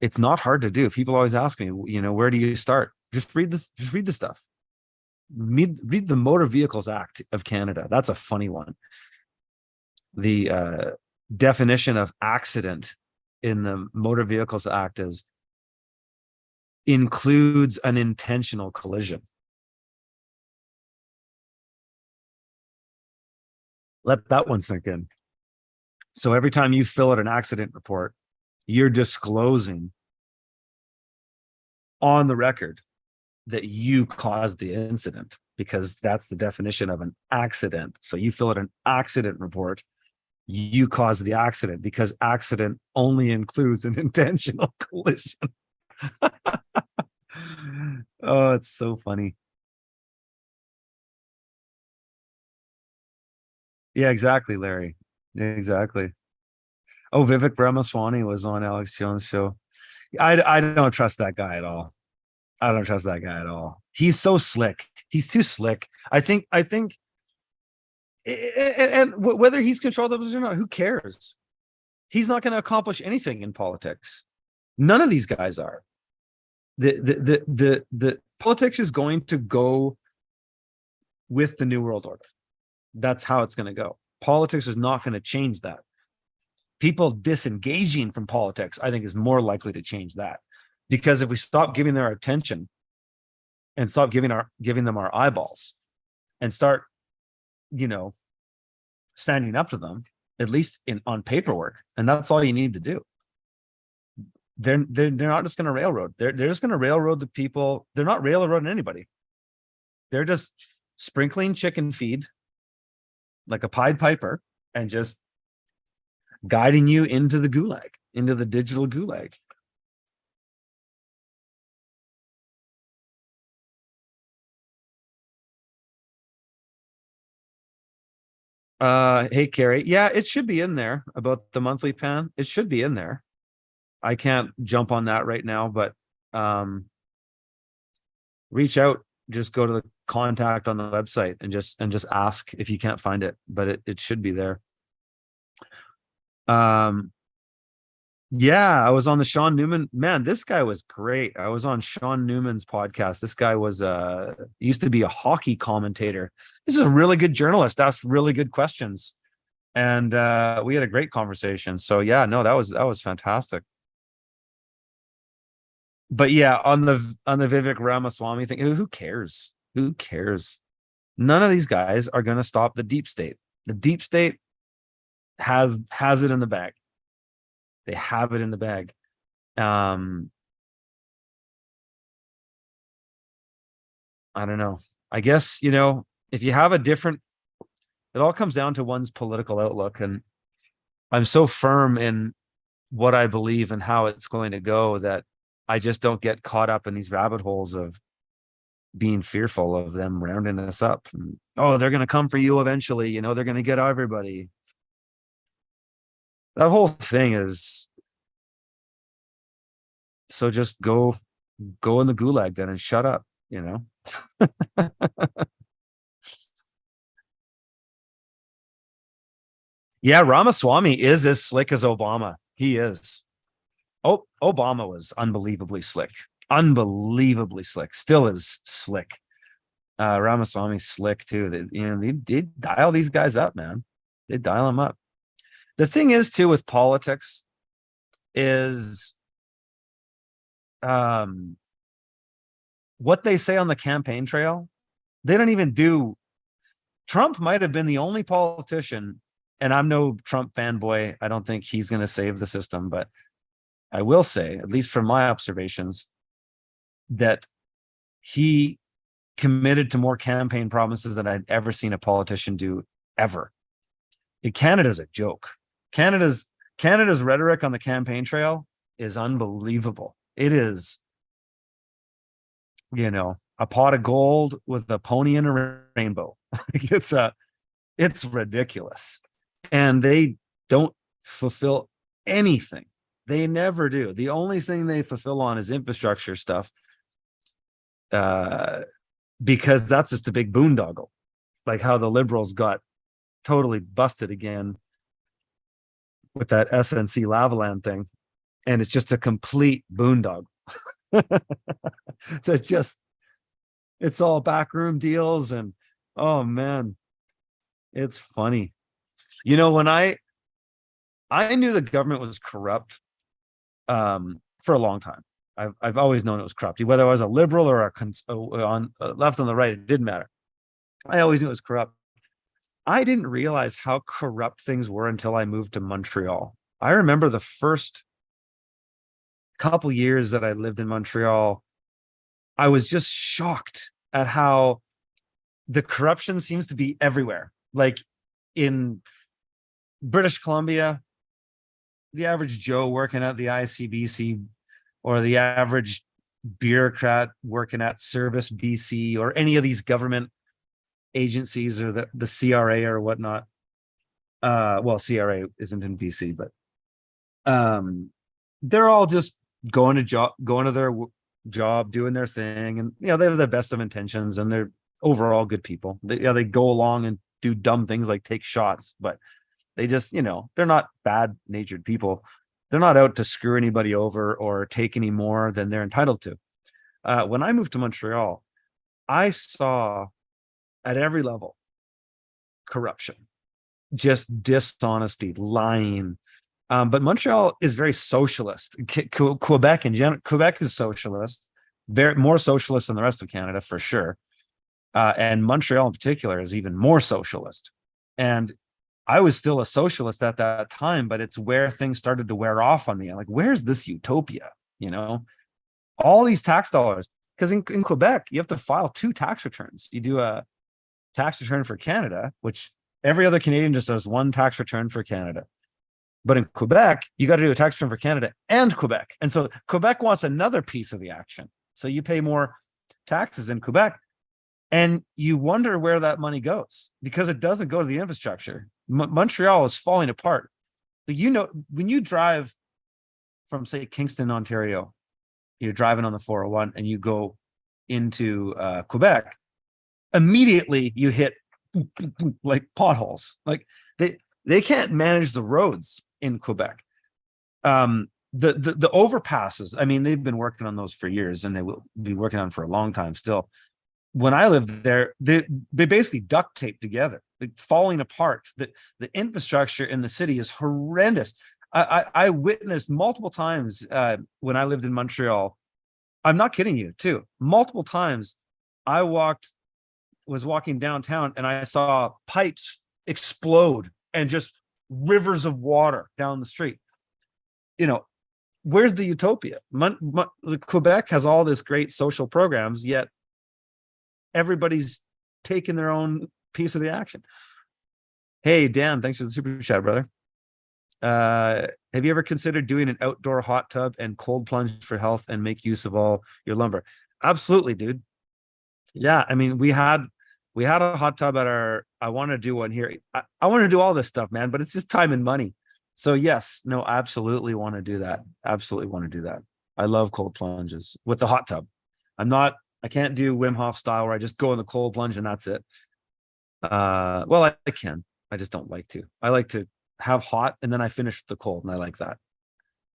S1: it's not hard to do. People always ask me, where do you start? Just read this. Just read the stuff. Read the Motor Vehicles Act of Canada. That's a funny one. The definition of accident in the Motor Vehicles Act includes an intentional collision. Let that one sink in. So every time you fill out an accident report, you're disclosing on the record that you caused the incident, because that's the definition of an accident. So you fill out an accident report, you caused the accident, because accident only includes an intentional collision. Oh, it's so funny. Yeah, exactly, Larry. Exactly. Oh, Vivek Ramaswamy was on Alex Jones' show. I don't trust that guy at all. I don't trust that guy at all. He's so slick. He's too slick. I think, and whether he's controlled the position or not, who cares? He's not going to accomplish anything in politics. None of these guys are. The politics is going to go with the New World Order. That's how it's going to go. Politics is not going to change that. People disengaging from politics, I think, is more likely to change that. Because if we stop giving their attention and stop giving them our eyeballs and start, standing up to them, at least on paperwork, and that's all you need to do. They're not just going to railroad. They're just going to railroad the people. They're not railroading anybody. They're just sprinkling chicken feed like a Pied Piper and just guiding you into the gulag, into the digital gulag. Hey, Carrie. Yeah, it should be in there about the monthly pan. It should be in there. I can't jump on that right now, but reach out. Just go to the contact on the website and just ask if you can't find it, but it should be there. Yeah, I was on the Sean Newman. Man, this guy was great. I was on Sean Newman's podcast. This guy was used to be a hockey commentator. This is a really good journalist, asked really good questions. And we had a great conversation. So yeah, no, that was fantastic. But yeah, on the Vivek Ramaswamy thing, who cares? Who cares? None of these guys are going to stop the deep state. The deep state has it in the bag. They have it in the bag. I don't know. I guess, if you have a different, it all comes down to one's political outlook. And I'm so firm in what I believe and how it's going to go that I just don't get caught up in these rabbit holes of being fearful of them rounding us up. And, oh, they're going to come for you eventually. They're going to get everybody. That whole thing is, so just go in the gulag then and shut up, Yeah, Ramaswamy is as slick as Obama. He is. Oh, Obama was unbelievably slick. Unbelievably slick. Still is slick. Ramaswamy's slick too. They dial these guys up, man. They dial them up. The thing is too with politics is what they say on the campaign trail, they don't even do. Trump might have been the only politician, and I'm no Trump fanboy. I don't think he's going to save the system, but I will say, at least from my observations, that he committed to more campaign promises than I'd ever seen a politician do ever. Canada's a joke. Canada's rhetoric on the campaign trail is unbelievable. It is, a pot of gold with a pony and a rainbow. It's ridiculous. And they don't fulfill anything. They never do. The only thing they fulfill on is infrastructure stuff. Because that's just a big boondoggle. Like how the Liberals got totally busted again with that SNC Lavaland thing. And it's just a complete boondoggle. That's just, it's all backroom deals. And oh man, it's funny. When I knew the government was corrupt for a long time. I've always known it was corrupt, whether I was a liberal or on left on the right, it didn't matter. I always knew it was corrupt. I didn't realize how corrupt things were until I moved to Montreal. I remember the first couple years that I lived in Montreal, I was just shocked at how the corruption seems to be everywhere. Like in British Columbia, the average Joe working at the ICBC or the average bureaucrat working at Service BC or any of these government agencies or the CRA or whatnot. Well, CRA isn't in BC, but they're all just going to their job, doing their thing, and they have the best of intentions, and they're overall good people. They go along and do dumb things like take shots, but they just, they're not bad-natured people. They're not out to screw anybody over or take any more than they're entitled to. When I moved to Montreal, I saw at every level corruption, just dishonesty, lying. But Montreal is very socialist. Quebec in general, Quebec is socialist, very more socialist than the rest of Canada for sure. And Montreal in particular is even more socialist. And I was still a socialist at that time, but it's where things started to wear off on me. I'm like, where's this utopia? All these tax dollars. Because in Quebec, you have to file 2 tax returns. You do a tax return for Canada, which every other Canadian just does 1 tax return for Canada. But in Quebec, you got to do a tax return for Canada and Quebec. And so Quebec wants another piece of the action. So you pay more taxes in Quebec. And you wonder where that money goes because it doesn't go to the infrastructure. Montreal is falling apart. But when you drive from, say, Kingston, Ontario, you're driving on the 401 and you go into Quebec, immediately you hit like potholes. Like they can't manage the roads in Quebec. The overpasses, I mean, they've been working on those for years and they will be working on for a long time still. When I lived there, they basically duct taped together, like falling apart. The infrastructure in the city is horrendous. I witnessed multiple times when I lived in Montreal. I'm not kidding you, too. Multiple times I was walking downtown and I saw pipes explode and just rivers of water down the street. Where's the utopia? Quebec has all this great social programs, yet everybody's taking their own piece of the action. Hey, Dan, thanks for the super chat, brother. Have you ever considered doing an outdoor hot tub and cold plunge for health and make use of all your lumber? Absolutely, dude. Yeah, I mean, we had a hot tub at I want to do one here. I want to do all this stuff, man, but it's just time and money. So yes, no, absolutely want to do that. Absolutely want to do that. I love cold plunges with the hot tub. I can't do Wim Hof style where I just go in the cold plunge and that's it. Well, I can. I just don't like to. I like to have hot and then I finish the cold, and I like that.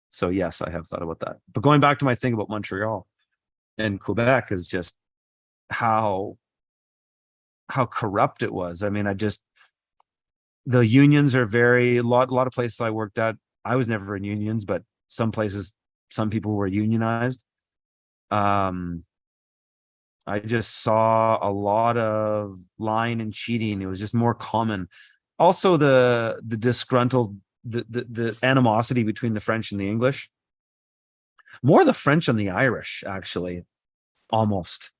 S1: So yes, I have thought about that. But going back to my thing about Montreal and Quebec is just how corrupt it was. I mean, the unions are a lot of places I worked at. I was never in unions, but some places, some people were unionized. I just saw a lot of lying and cheating. It was just more common. Also, the disgruntled, the animosity between the French and the English. More the French and the Irish, actually, almost.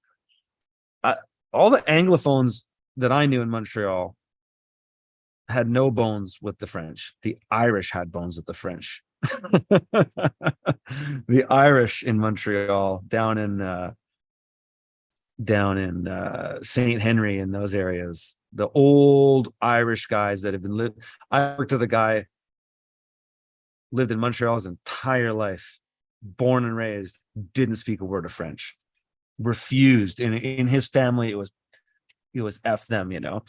S1: I, all the Anglophones that I knew in Montreal had no bones with the French. The Irish had bones with the French. The Irish in Montreal, down in St. Henry in those areas, the old Irish guys that have been lived. I worked with a guy lived in Montreal his entire life, born and raised, didn't speak a word of French, refused. In his family, it was F them, you know.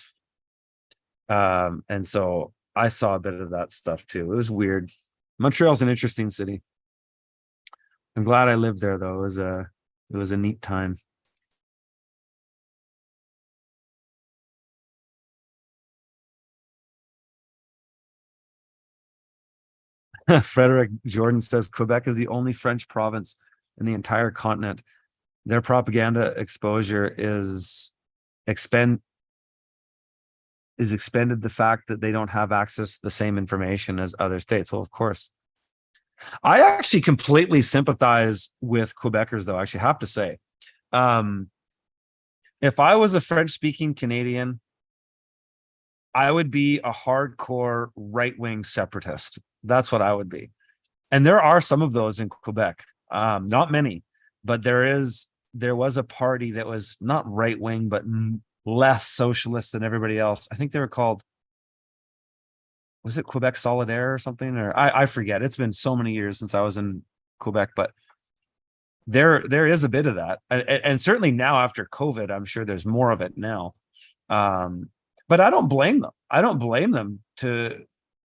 S1: And so I saw a bit of that stuff too. It was weird. Montreal's an interesting city. I'm glad I lived there though. It was a neat time. Frederick Jordan says Quebec is the only French province in the entire continent. Their propaganda exposure expend is expended the fact that they don't have access to the same information as other states. Well, of course. I actually completely sympathize with Quebecers, though, I actually have to say. Um, if I was a French speaking Canadian, I would be a hardcore right wing separatist. That's what I would be. And there are some of those in Quebec. Not many, but there was a party that was not right wing, but less socialist than everybody else. I think they were called, was it Quebec Solidaire or something? Or I forget. It's been so many years since I was in Quebec, but there is a bit of that. And certainly now after COVID, I'm sure there's more of it now. Um, but I don't blame them. I don't blame them to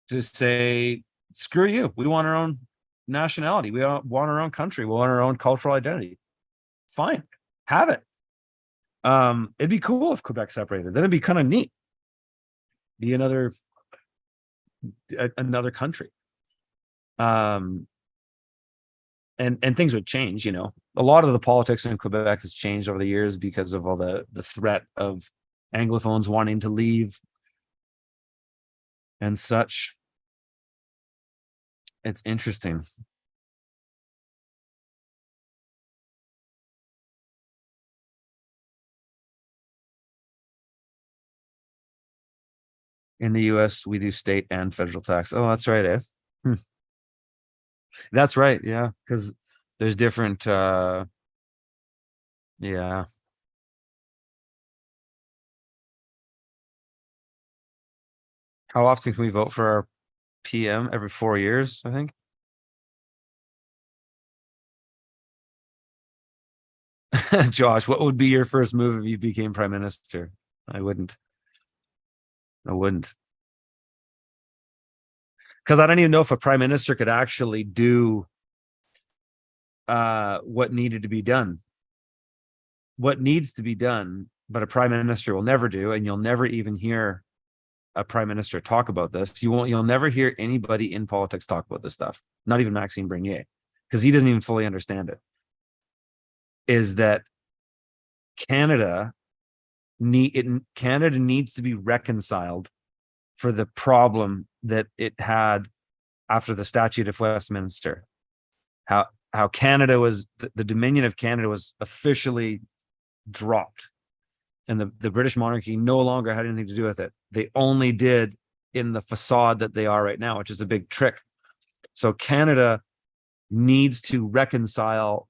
S1: say, screw you. We want our own nationality. We want our own country. We want our own cultural identity. Fine. Have it. It'd be cool if Quebec separated. Then it'd be kind of neat. Be another country. Um, and things would change, you know. A lot of the politics in Quebec has changed over the years because of all the threat of Anglophones wanting to leave and such. It's interesting. In the US, we do state and federal tax. Oh, that's right, eh? Hmm. That's right, yeah. Because there's different yeah. How often can we vote for our PM? Every 4 years, I think. Josh, what would be your first move if you became prime minister? I wouldn't. I wouldn't. Because I don't even know if a prime minister could actually do what needed to be done. What needs to be done, but a prime minister will never do, and you'll never even hear a prime minister talk about this. You'll never hear anybody in politics talk about this stuff. Not even Maxime Bernier, because he doesn't even fully understand it. Is that Canada Canada needs to be reconciled for the problem that it had after the Statute of Westminster. How Canada was the Dominion of Canada was officially dropped, and the British monarchy no longer had anything to do with it. They only did in the facade that they are right now, which is a big trick. So Canada needs to reconcile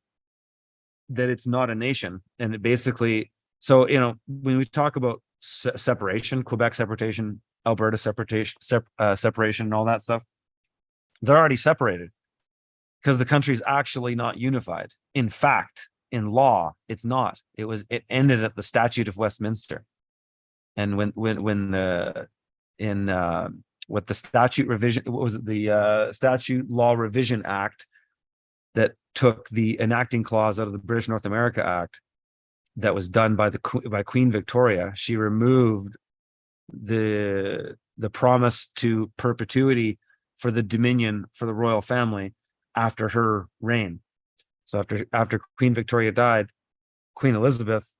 S1: that it's not a nation, and it basically, so when we talk about separation, Quebec separation, Alberta separation, and all that stuff, they're already separated because the country's actually not unified. In fact, in law, it's not. It ended at the Statute of Westminster, and when the in what the statute revision, what was it, the Statute Law Revision Act that took the enacting clause out of the British North America Act, that was done by Queen Victoria. She removed the promise to perpetuity for the Dominion for the royal family after her reign. So after Queen Victoria died, Queen Elizabeth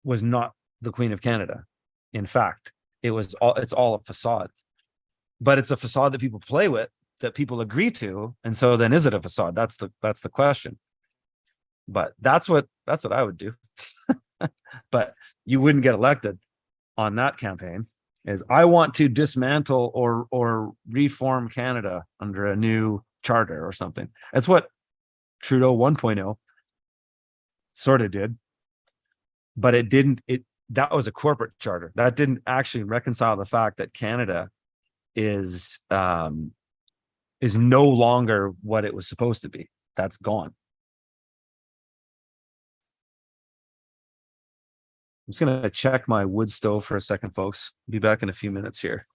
S1: was not the Queen of Canada. In fact, it's all a facade, but it's a facade that people play with, that people agree to. And so then is it a facade? That's the question. But that's what I would do. But you wouldn't get elected on that campaign. Is I want to dismantle or reform Canada under a new charter or something. That's what Trudeau 1.0 sort of did, but it didn't. That was a corporate charter that didn't actually reconcile the fact that Canada is no longer what it was supposed to be. That's gone. I'm just going to check my wood stove for a second, folks. Be back in a few minutes here.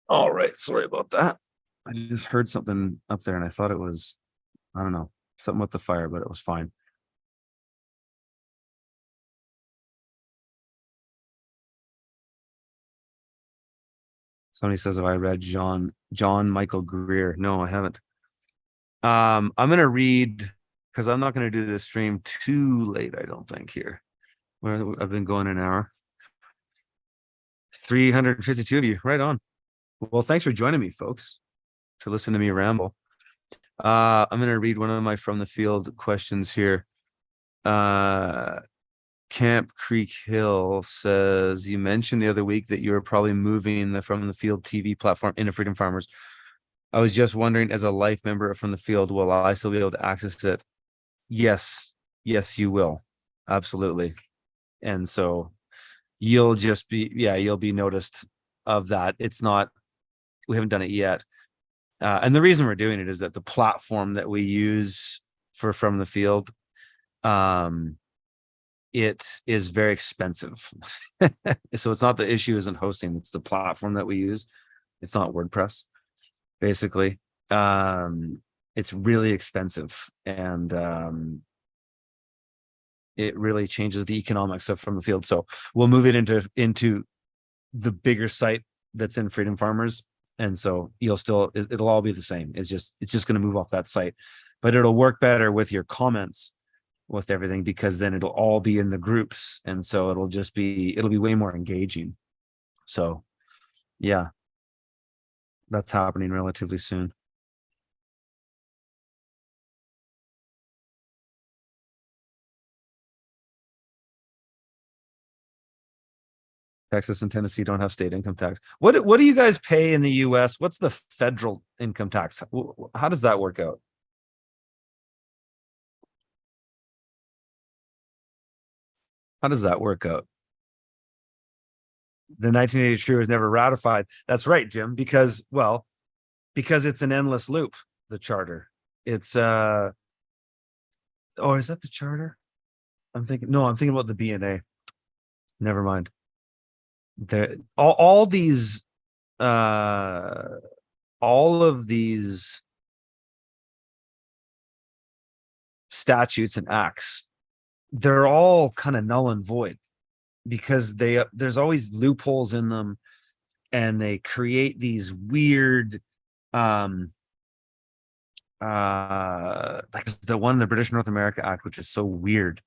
S1: All right. Sorry about that. I just heard something up there and I thought it was, I don't know, something with the fire, but it was fine. Somebody says, have I read John Michael Greer? No, I haven't. I'm going to read, because I'm not going to do this stream too late, I don't think, here. I've been going an hour. 352 of you, right on. Well, thanks for joining me, folks, to listen to me ramble. I'm going to read one of my from the field questions here. Camp Creek Hill says, you mentioned the other week that you were probably moving the From the Field TV platform into Freedom Farmers. I was just wondering, as a life member from the field, will I still be able to access it? Yes, you will. Absolutely. And so you'll be noticed of that. It's not, we haven't done it yet. And the reason we're doing it is that the platform that we use for From the Field, it is very expensive. So it's not, the issue isn't hosting, it's the platform that we use. It's not WordPress, basically. It's really expensive, and it really changes the economics of From the Field. So we'll move it into the bigger site that's in Freedom Farmers. And so it'll all be the same. It's just going to move off that site, but it'll work better with your comments, with everything, because then it'll all be in the groups. And so it'll be way more engaging. So yeah, that's happening relatively soon. Texas and Tennessee don't have state income tax. What do you guys pay in the US? What's the federal income tax? How does that work out? How does that work out? The 1983 was never ratified. That's right, Jim, because it's an endless loop, the charter. It's or is that the charter? I'm thinking about the BNA. Never mind. There all of these statutes and acts, they're all kind of null and void, because there's always loopholes in them, and they create these weird like the one, the British North America Act, which is so weird,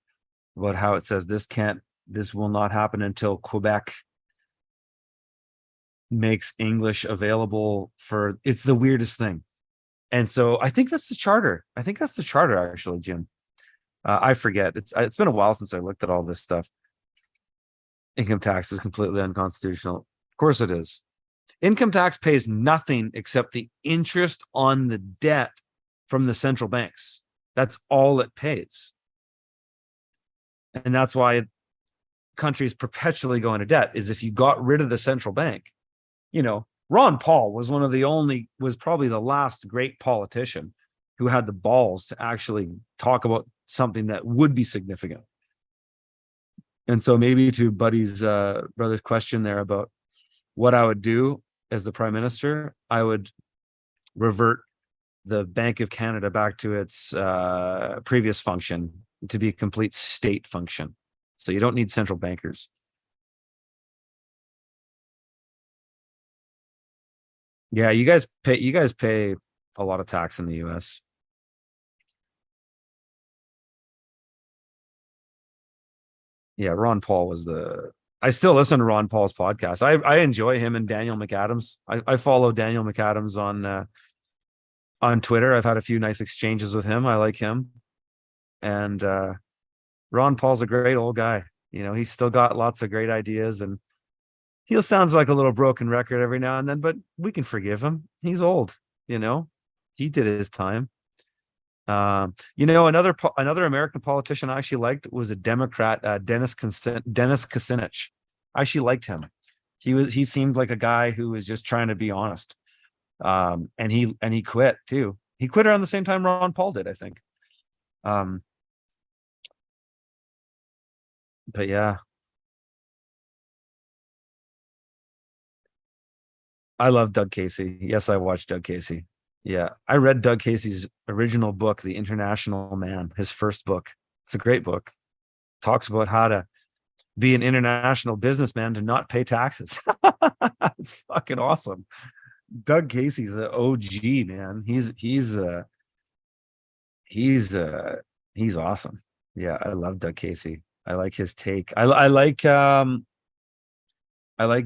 S1: about how it says this will not happen until Quebec makes English available for, it's the weirdest thing. And so I think that's the charter. Actually, Jim. I forget. It's been a while since I looked at all this stuff. Income tax is completely unconstitutional. Of course it is. Income tax pays nothing except the interest on the debt from the central banks. That's all it pays. And that's why countries perpetually go into debt, is if you got rid of the central bank, Ron Paul was probably the last great politician who had the balls to actually talk about something that would be significant. And so maybe to Buddy's brother's question there about what I would do as the prime minister, I would revert the Bank of Canada back to its previous function, to be a complete state function. So you don't need central bankers. Yeah, you guys pay a lot of tax in the US. Yeah, Ron Paul was the I still listen to Ron Paul's podcast. I enjoy him and Daniel McAdams. I follow Daniel McAdams on Twitter. I've had a few nice exchanges with him. I like him. And Ron Paul's a great old guy. He's still got lots of great ideas, and he sounds like a little broken record every now and then, but we can forgive him. He's old, you know. He did his time. Another American politician I actually liked was a Democrat, Dennis Kucinich. I actually liked him. He seemed like a guy who was just trying to be honest. And he quit too. He quit around the same time Ron Paul did, I think. Um, but yeah, I love Doug Casey. Yes, I watched Doug Casey. Yeah, I read Doug Casey's original book, The International Man, his first book. It's a great book. Talks about how to be an international businessman to not pay taxes. It's fucking awesome. Doug Casey's an OG, man. He's awesome. Yeah, I love Doug Casey. I like his take. I like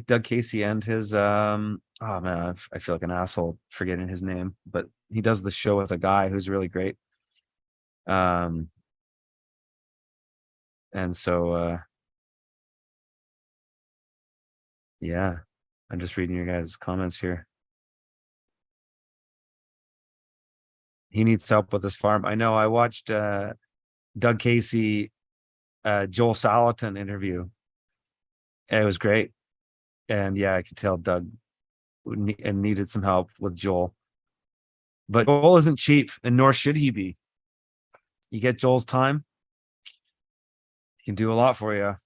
S1: Doug Casey and his oh man, I feel like an asshole forgetting his name, but he does the show with a guy who's really great. Um and so yeah, I'm just reading your guys' comments here. He needs help with his farm. I know I watched Doug Casey Joel Salatin interview. It was great. And yeah, I could tell Doug needed some help with Joel. But Joel isn't cheap, and nor should he be. You get Joel's time, he can do a lot for you. And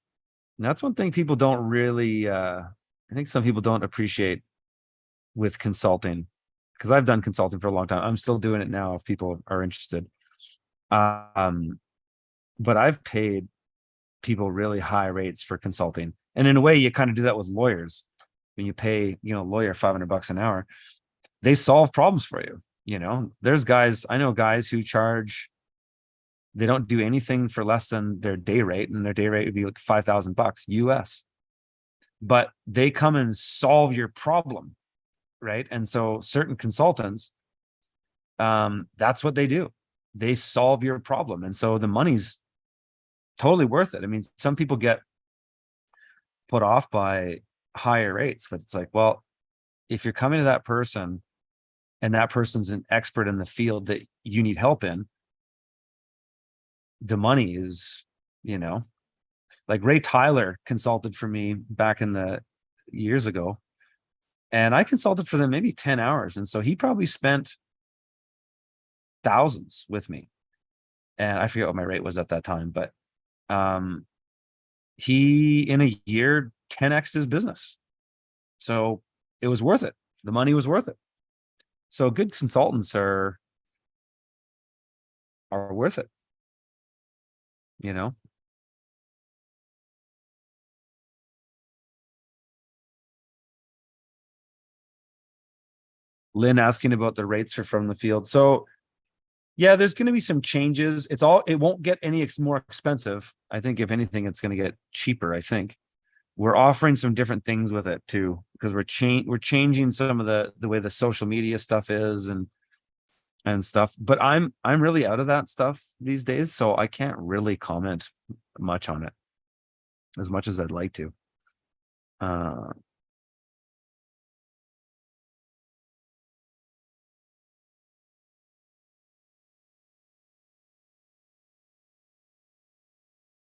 S1: that's one thing people don't really I think some people don't appreciate with consulting, because I've done consulting for a long time. I'm still doing it now if people are interested. Um, but I've paid people really high rates for consulting. And in a way, you kind of do that with lawyers. When you pay, a lawyer $500 an hour, they solve problems for you. There's guys, I know guys who charge, they don't do anything for less than their day rate, and their day rate would be like $5,000 US. But they come and solve your problem, right? And so certain consultants, that's what they do. They solve your problem. And so the money's totally worth it. I mean, some people get put off by higher rates, but it's like, well, if you're coming to that person and that person's an expert in the field that you need help in, the money is, like Ray Tyler consulted for me back in the years ago, and I consulted for them maybe 10 hours. And so he probably spent thousands with me. And I forget what my rate was at that time, but um, he in a year 10x his business. So it was worth it. The money was worth it. So good consultants are worth it, you know. Lynn asking about the rates for from the field. So yeah, there's going to be some changes. It won't get any more expensive. I think if anything, it's going to get cheaper. I think we're offering some different things with it too, because we're changing some of the way the social media stuff is and stuff. But I'm really out of that stuff these days, so I can't really comment much on it as much as I'd like to.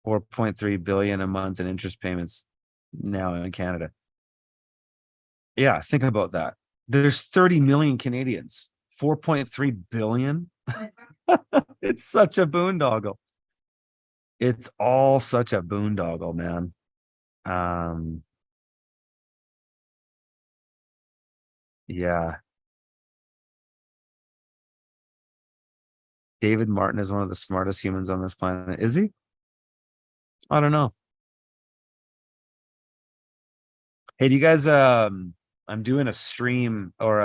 S1: 4.3 billion a month in interest payments now in Canada. Yeah, think about that. There's 30 million Canadians, 4.3 billion. It's such a boondoggle. It's all such a boondoggle, man. Um, yeah. David Martin is one of the smartest humans on this planet. Is he? I don't know. Hey, do you guys I'm doing a stream or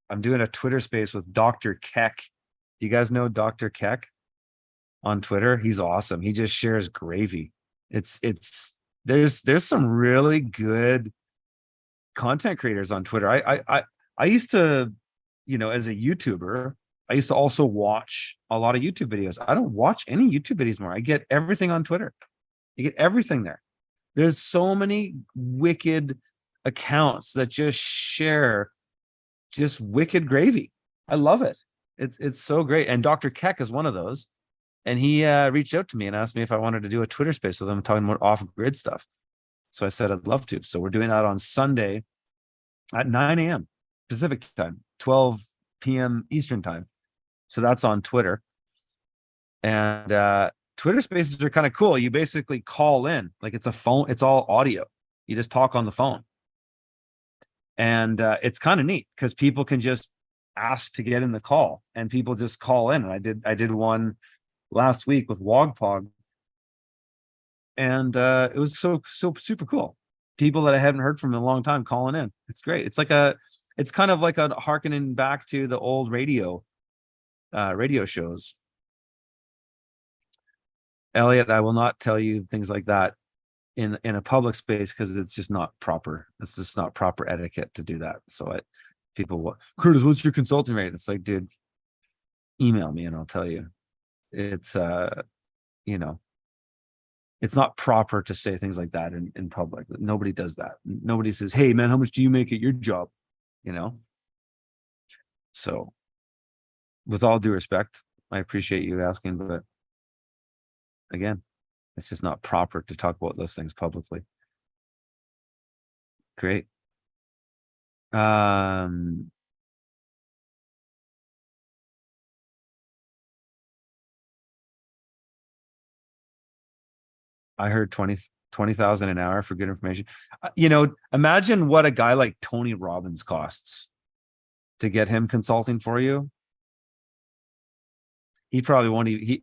S1: I'm doing a Twitter space with Dr. Keck. You guys know Dr. Keck on Twitter? He's awesome. He just shares gravy. It's there's some really good content creators on Twitter. I used to, as a YouTuber, I used to also watch a lot of YouTube videos. I don't watch any YouTube videos more. I get everything on Twitter. You get everything there. There's so many wicked accounts that just share just wicked gravy. I love it. It's so great. And Dr. Keck is one of those. And he reached out to me and asked me if I wanted to do a Twitter space with him talking about off-grid stuff. So I said I'd love to. So we're doing that on Sunday at 9 a.m. Pacific time, 12 p.m. Eastern time. So that's on Twitter. And Twitter spaces are kind of cool. You basically call in, like it's a phone, it's all audio. You just talk on the phone. And it's kind of neat because people can just ask to get in the call and people just call in. And I did one last week with Wogpog. And it was so super cool. People that I haven't heard from in a long time calling in. It's great. It's kind of like a harkening back to the old radio shows. Elliot, I will not tell you things like that in a public space because it's just not proper. It's just not proper etiquette to do that. So people, Curtis, what's your consulting rate? It's like, dude, email me and I'll tell you. It's it's not proper to say things like that in public. Nobody does that. Nobody says, hey man, how much do you make at your job? So with all due respect, I appreciate you asking, but again, it's just not proper to talk about those things publicly. Great. I heard 20,000 an hour for good information. Imagine what a guy like Tony Robbins costs to get him consulting for you. He probably won't even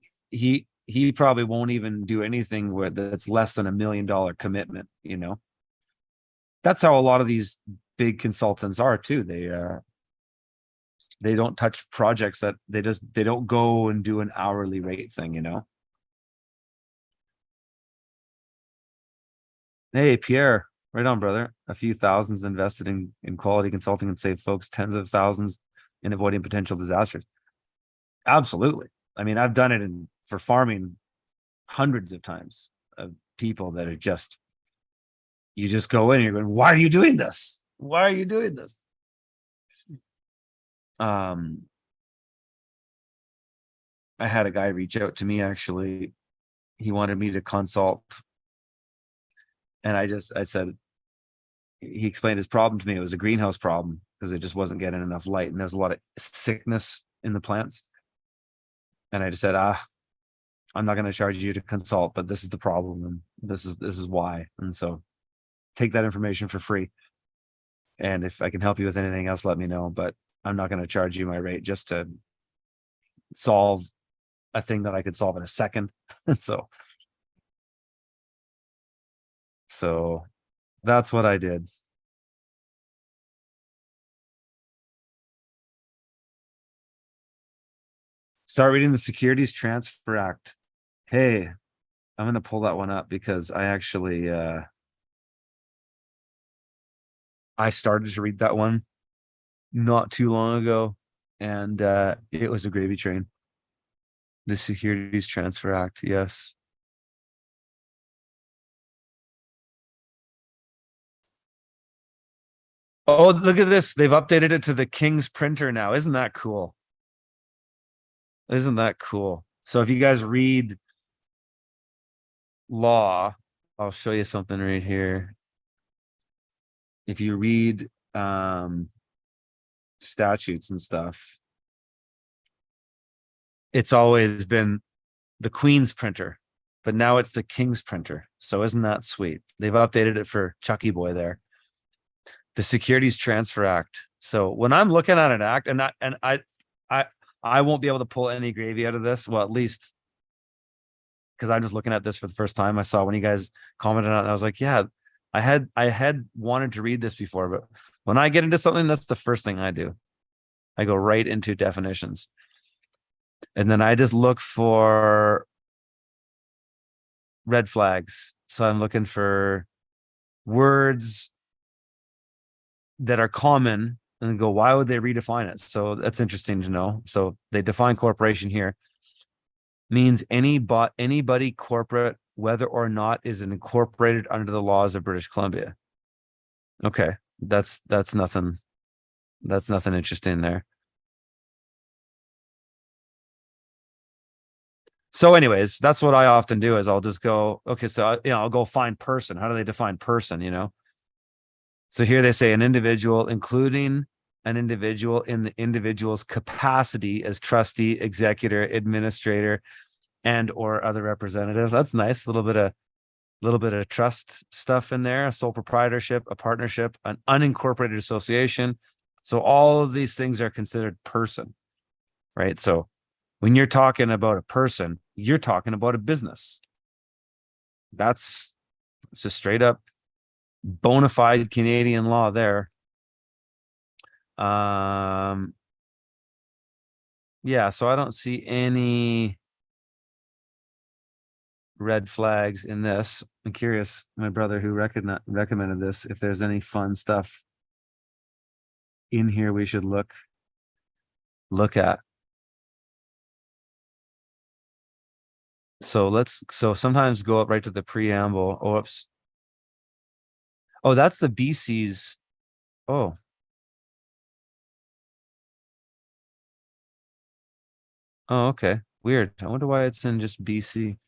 S1: he probably won't even do anything where that's less than $1 million commitment. That's how a lot of these big consultants are too. They don't touch projects that they don't go and do an hourly rate thing. Hey Pierre, right on, brother. A few thousands invested in quality consulting and save folks tens of thousands in avoiding potential disasters. Absolutely. I mean, I've done it for farming hundreds of times of people that are you just go in and you're going, why are you doing this? Why are you doing this? I had a guy reach out to me, actually. He wanted me to consult. And I said, he explained his problem to me. It was a greenhouse problem because it just wasn't getting enough light. And there's a lot of sickness in the plants. And I just said, I'm not going to charge you to consult, but this is the problem. And this is why. And so take that information for free. And if I can help you with anything else, let me know. But I'm not going to charge you my rate just to solve a thing that I could solve in a second. So that's what I did. Start reading the Securities Transfer Act. Hey, I'm going to pull that one up because I actually I started to read that one not too long ago, and it was a gravy train. The Securities Transfer Act, yes. Oh, look at this. They've updated it to the King's printer now. Isn't that cool? Isn't that cool? So if you guys read law, I'll show you something right here. If you read statutes and stuff, it's always been the Queen's printer, but now it's the King's printer. So isn't that sweet? They've updated it for Chucky Boy there. The Securities Transfer Act. So when I'm looking at an act, and I won't be able to pull any gravy out of this. Well, at least because I'm just looking at this for the first time. I saw when you guys commented on it, I was like, yeah, I had wanted to read this before, but when I get into something, that's the first thing I do. I go right into definitions. And then I just look for red flags. So I'm looking for words that are common and go, why would they redefine it? So that's interesting to know. So they define corporation here. Means anybody corporate, whether or not is incorporated under the laws of British Columbia. Okay. That's nothing. That's nothing interesting there. So anyways, that's what I often do is I'll just go, okay, so I'll go find person. How do they define person, So here they say an individual, including an individual in the individual's capacity as trustee, executor, administrator, and or other representative. That's nice. A little bit of trust stuff in there, a sole proprietorship, a partnership, an unincorporated association. So all of these things are considered person, right? So when you're talking about a person, you're talking about a business. It's a straight up bona fide Canadian law there. Yeah, so I don't see any red flags in this. I'm curious, my brother who recommended this, if there's any fun stuff in here we should look at. So sometimes go up right to the preamble. Oh, oops. Oh, that's the BC's. Oh. Oh, okay. Weird. I wonder why it's in just BC.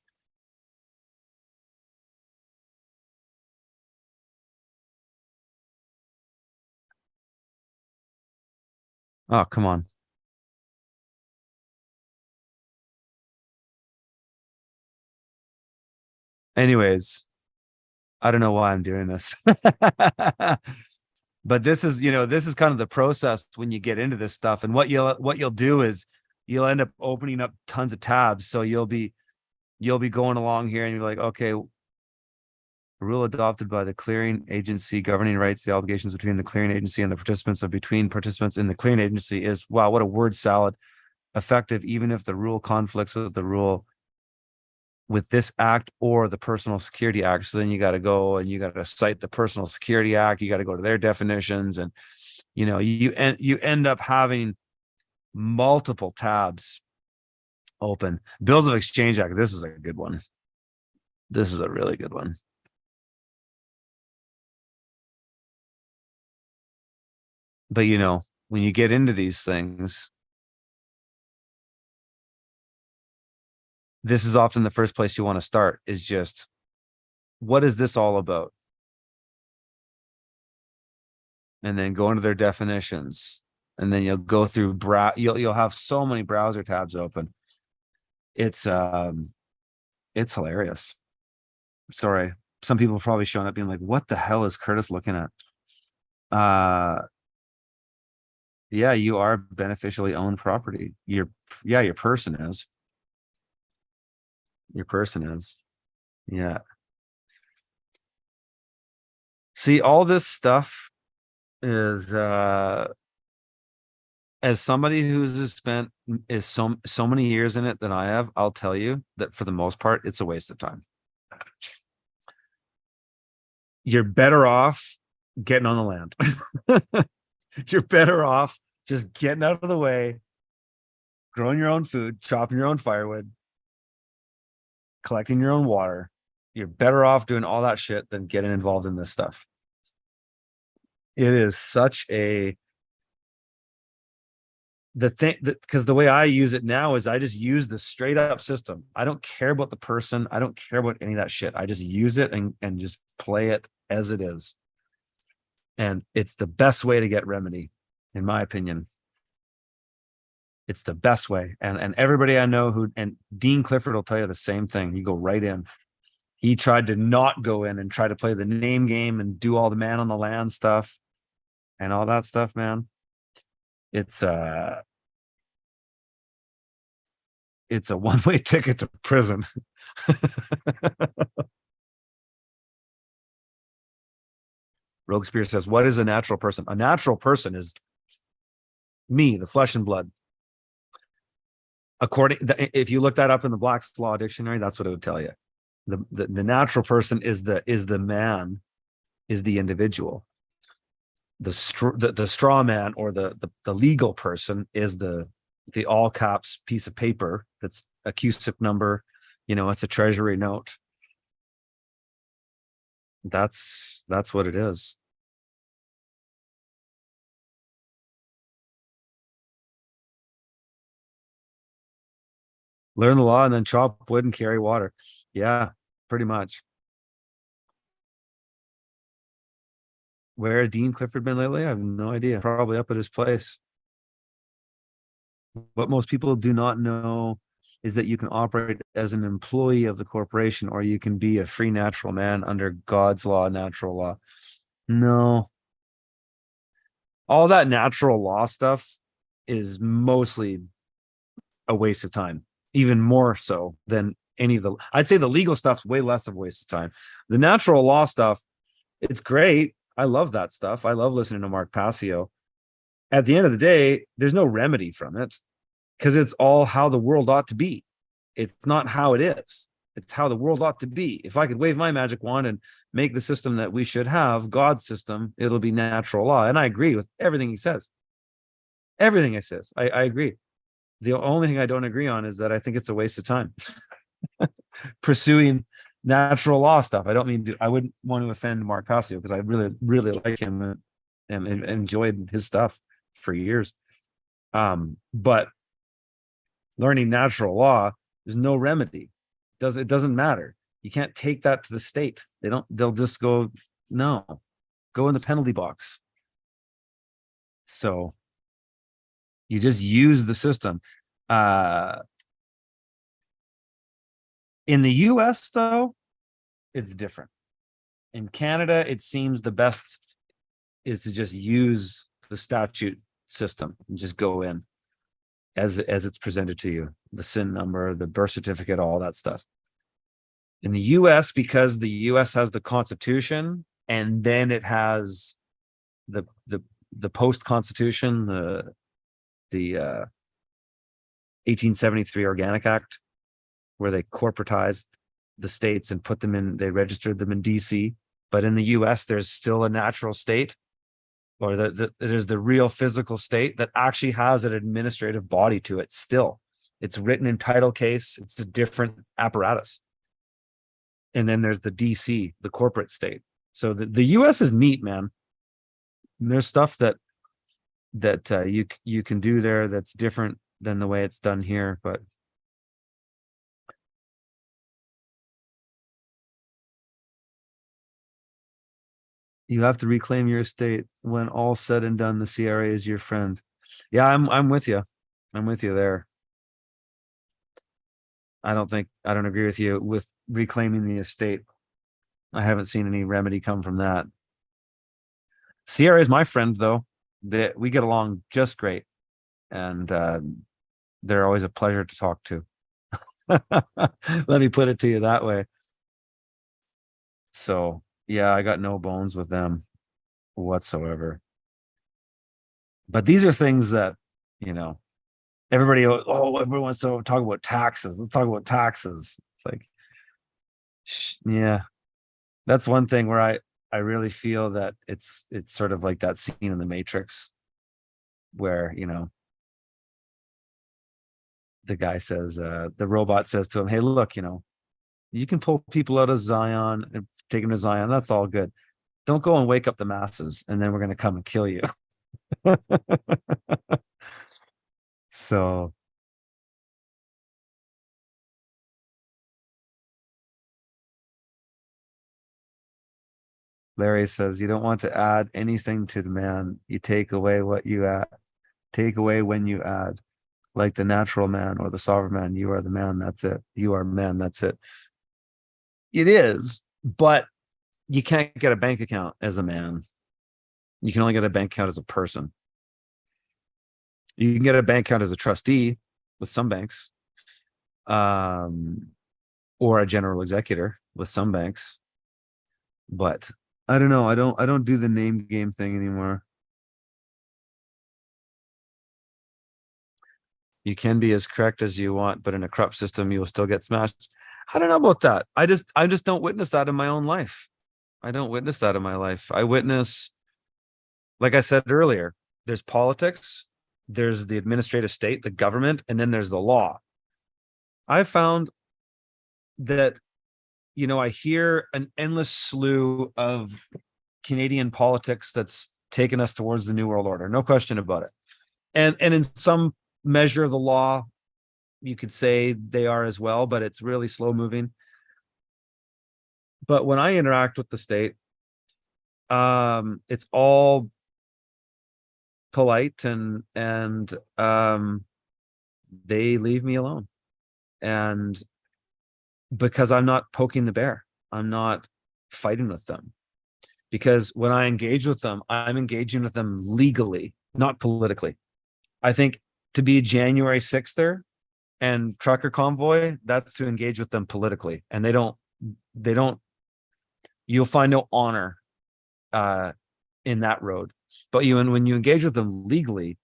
S1: Oh, come on. Anyways, I don't know why I'm doing this. But this is kind of the process when you get into this stuff. And what you'll do is you'll end up opening up tons of tabs. So you'll be going along here and you're like, okay, rule adopted by the clearing agency governing rights, the obligations between the clearing agency and the participants between participants in the clearing agency is, wow, what a word salad. Effective even if the rule conflicts with the rule with this act or the Personal Security Act. So then you got to go and you got to cite the Personal Security Act. You got to go to their definitions, and you end up having multiple tabs open. Bills of Exchange Act. This is a good one. This is a really good one. But when you get into these things, this is often the first place you want to start, is just, what is this all about? And then go into their definitions, and then you'll go through you'll have so many browser tabs open. It's hilarious. Sorry, some people are probably showing up being like, what the hell is Curtis looking at? Yeah, you are beneficially owned property. Your person is. Your person is. Yeah. See, all this stuff is as somebody who's spent so many years in it than I have, I'll tell you that for the most part, it's a waste of time. You're better off getting on the land. You're better off just getting out of the way, growing your own food, chopping your own firewood, collecting your own water. You're better off doing all that shit than getting involved in this stuff. It is such the thing that, because the way I use it now is I just use the straight up system. I don't care about the person. I don't care about any of that shit. I just use it and just play it as it is. And it's the best way to get remedy, in my opinion. It's the best way. And everybody I know who, and Dean Clifford will tell you the same thing. You go right in. He tried to not go in and try to play the name game and do all the man on the land stuff and all that stuff, man. It's a one-way ticket to prison. Rogue Spear says, what is a natural person? A natural person is me, the flesh and blood. According, if you look that up in the Black's Law Dictionary, that's what it would tell you. The natural person is the man, is the individual. The straw man, or the legal person, is the all caps piece of paper that's a CUSIP number. It's a treasury note. That's what it is. Learn the law and then chop wood and carry water. Yeah, pretty much. Where has Dean Clifford been lately? I have no idea. Probably up at his place. What most people do not know is that you can operate as an employee of the corporation, or you can be a free natural man under God's law, natural law. No. All that natural law stuff is mostly a waste of time, even more so than any of the, I'd say the legal stuff's way less of a waste of time. The natural law stuff, it's great. I love that stuff. I love listening to Mark Passio. At the end of the day, there's no remedy from it, because it's all how the world ought to be. It's not how it is. It's how the world ought to be. If I could wave my magic wand and make the system that we should have, God's system, it'll be natural law. And I agree with everything he says. Everything he says, I agree. The only thing I don't agree on is that I think it's a waste of time pursuing natural law stuff. I don't mean to, I wouldn't want to offend Mark Passio, because I really, really like him and enjoyed his stuff for years. But learning natural law, there's no remedy. It doesn't matter. You can't take that to the state. They'll just go, no, go in the penalty box. So you just use the system. In the US, though, it's different. In Canada, it seems the best is to just use the statute system and just go in as it's presented to you, the SIN number, the birth certificate, all that stuff. In the US, because the US has the Constitution, and then it has the post Constitution, the 1873 Organic Act, where they corporatized the states and put them in, they registered them in DC. But in the US, there's still a natural state, or there's the real physical state that actually has an administrative body to it still. It's written in title case. It's a different apparatus. And then there's the DC, the corporate state. So the US is neat, man. And there's stuff that you can do there that's different than the way it's done here, but you have to reclaim your estate. When all said and done, the CRA is your friend. Yeah, I'm with you. I'm with you there. I don't agree with you with reclaiming the estate. I haven't seen any remedy come from that. CRA is my friend, though. We get along just great, and they're always a pleasure to talk to. Let me put it to you that way. So yeah, I got no bones with them whatsoever. But these are things that, everybody, everyone wants to talk about taxes. Let's talk about taxes. It's like, yeah, that's one thing where I really feel that it's sort of like that scene in the Matrix where, the guy says, the robot says to him, hey, look, you can pull people out of Zion and take them to Zion. That's all good. Don't go and wake up the masses, and then we're going to come and kill you. So Larry says you don't want to add anything to the man. You take away what you add. Take away when you add. Like the natural man or the sovereign man, you are the man. That's it. You are man. That's it. It is, but you can't get a bank account as a man. You can only get a bank account as a person. You can get a bank account as a trustee with some banks, or a general executor with some banks. But I don't know. I don't do the name game thing anymore. You can be as correct as you want, but in a corrupt system, you will still get smashed. I don't know about that. I just don't witness that in my own life. I don't witness that in my life. I witness, like I said earlier, there's politics, there's the administrative state, the government, and then there's the law. I found that, I hear an endless slew of Canadian politics that's taken us towards the New World Order. No question about it. And in some measure of the law, you could say they are as well, but it's really slow moving. But when I interact with the state, it's all polite and they leave me alone. And because I'm not poking the bear, I'm not fighting with them. Because when I engage with them, I'm engaging with them legally, not politically. I think to be January 6th and trucker convoy, that's to engage with them politically. And they don't, you'll find no honor in that road. But when you engage with them legally,